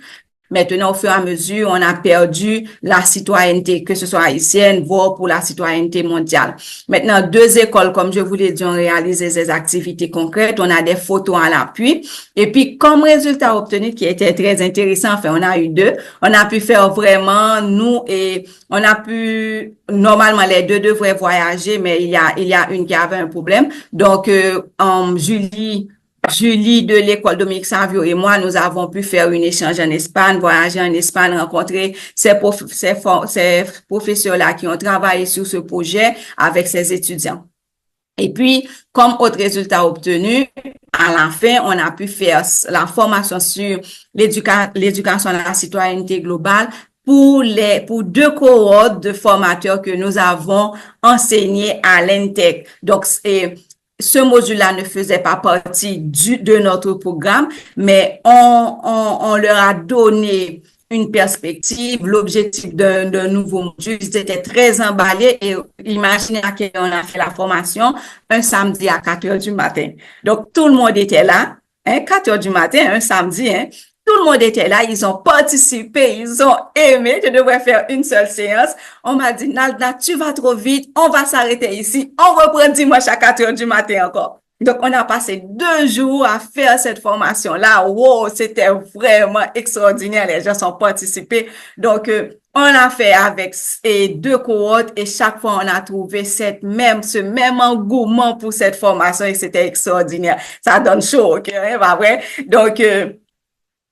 Maintenant, au fur et à mesure, on a perdu la citoyenneté, que ce soit haïtienne, voire pour la citoyenneté mondiale. Maintenant, 2 écoles, comme je vous l'ai dit, ont réalisé ces activités concrètes. On a des photos à l'appui. Et puis, comme résultat obtenu, qui était très intéressant, enfin, on a eu 2. On a pu faire vraiment, nous, et on a pu, normalement, les 2 devraient voyager, mais il y a une qui avait un problème. Donc, Julie de l'école Dominique Savio et moi, nous avons pu faire un échange en Espagne, voyager en Espagne, rencontrer ces professeurs-là qui ont travaillé sur ce projet avec ces étudiants. Et puis, comme autre résultat obtenu, à la fin, on a pu faire la formation sur l'éducation à la citoyenneté globale pour 2 cohortes de formateurs que nous avons enseignés à l'ENTEC. Donc, ce module-là ne faisait pas partie de notre programme, mais on leur a donné une perspective, l'objectif d'un nouveau module. Ils étaient très emballés et imaginez à quel on a fait la formation un samedi à 4 heures du matin. Donc, tout le monde était là, 4 heures du matin, un samedi, Tout le monde était là, ils ont participé, ils ont aimé. Je devrais faire une seule séance. On m'a dit, Nalda, tu vas trop vite, on va s'arrêter ici. On reprend dimanche à 4 heures du matin encore. Donc, on a passé 2 jours à faire cette formation-là. Wow, c'était vraiment extraordinaire. Les gens ont participé. Donc, on a fait avec 2 cohortes et chaque fois, on a trouvé ce même engouement pour cette formation et c'était extraordinaire. Ça donne chaud au cœur, pas vrai? Donc,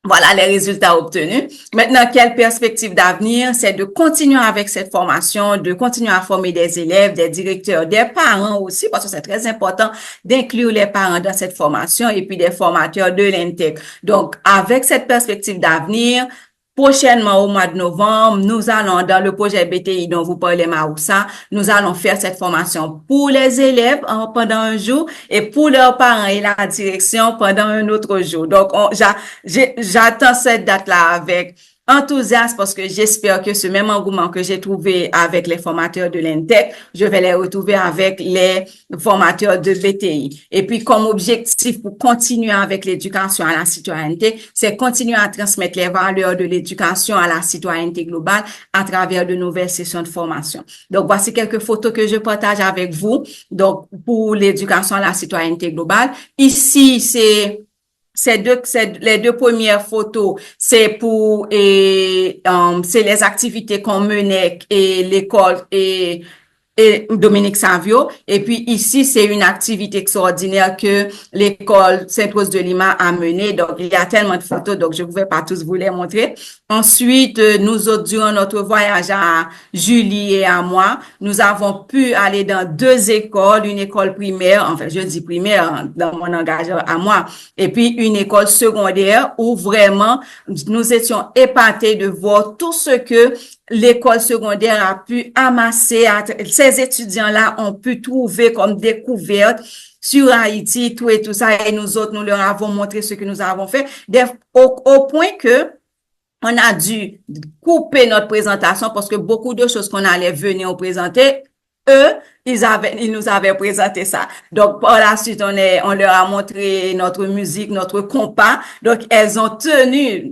voilà les résultats obtenus. Maintenant, quelle perspective d'avenir? C'est de continuer avec cette formation, de continuer à former des élèves, des directeurs, des parents aussi, parce que c'est très important d'inclure les parents dans cette formation et puis des formateurs de l'ENTEC. Donc, avec cette perspective d'avenir, prochainement, au mois de novembre, nous allons, dans le projet BTI dont vous parlez, Maoussa, nous allons faire cette formation pour les élèves pendant un jour et pour leurs parents et la direction pendant un autre jour. Donc, j'attends cette date-là avec enthousiasme parce que j'espère que ce même engouement que j'ai trouvé avec les formateurs de l'ENTEC, je vais les retrouver avec les formateurs de BTI. Et puis, comme objectif pour continuer avec l'éducation à la citoyenneté, c'est continuer à transmettre les valeurs de l'éducation à la citoyenneté globale à travers de nouvelles sessions de formation. Donc, voici quelques photos que je partage avec vous. Donc, pour l'éducation à la citoyenneté globale, ici, les 2 premières photos, c'est c'est les activités qu'on menait et l'école et Dominique Savio. Et puis ici, c'est une activité extraordinaire que l'école Sainte-Rose de Lima a menée. Donc, il y a tellement de photos, donc je ne pouvais pas tous vous les montrer. Ensuite, nous autres, durant notre voyage à Julie et à moi, nous avons pu aller dans 2 écoles, une école primaire, enfin, je dis primaire dans mon engagement à moi, et puis une école secondaire où vraiment nous étions épatés de voir tout ce que l'école secondaire a pu amasser, ces étudiants-là ont pu trouver comme découverte sur Haïti, tout et tout ça, et nous autres, nous leur avons montré ce que nous avons fait, au point que on a dû couper notre présentation parce que beaucoup de choses qu'on allait venir présenter, eux, ils nous avaient présenté ça. Donc, par la suite, on leur a montré notre musique, notre compas. Donc, elles ont tenu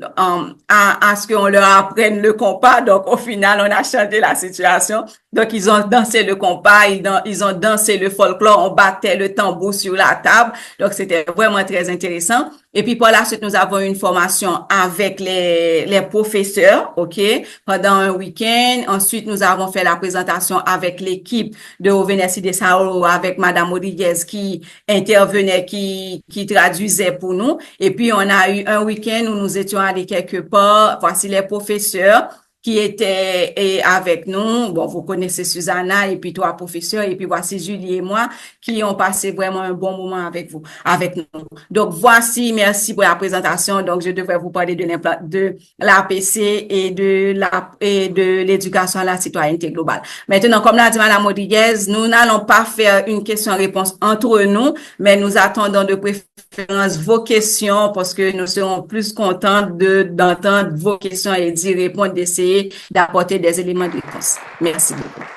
à ce qu'on leur apprenne le compas. Donc, au final, on a chanté la situation. Donc, ils ont dansé le compas, ils ont dansé le folklore, on battait le tambour sur la table. Donc, c'était vraiment très intéressant. Et puis, par la suite, nous avons eu une formation avec les professeurs, OK, pendant un week-end. Ensuite, nous avons fait la présentation avec l'équipe de Ovenesi de Sao avec Madame Rodriguez qui intervenait, qui traduisait pour nous. Et puis, on a eu un week-end où nous étions allés quelque part. Voici les professeurs qui étaient avec nous. Bon, vous connaissez Susanna et puis 3 professeurs. Et puis, voici Julie et moi qui ont passé vraiment un bon moment avec nous. Donc, voici, merci pour la présentation. Donc, je devrais vous parler de l'APC et de l'éducation à la citoyenneté globale. Maintenant, comme l'a dit Madame Rodriguez, nous n'allons pas faire une question-réponse entre nous, mais nous attendons de préférence vos questions parce que nous serons plus contents d'entendre vos questions et d'y répondre, d'essayer d'apporter des éléments de réponse. Merci beaucoup.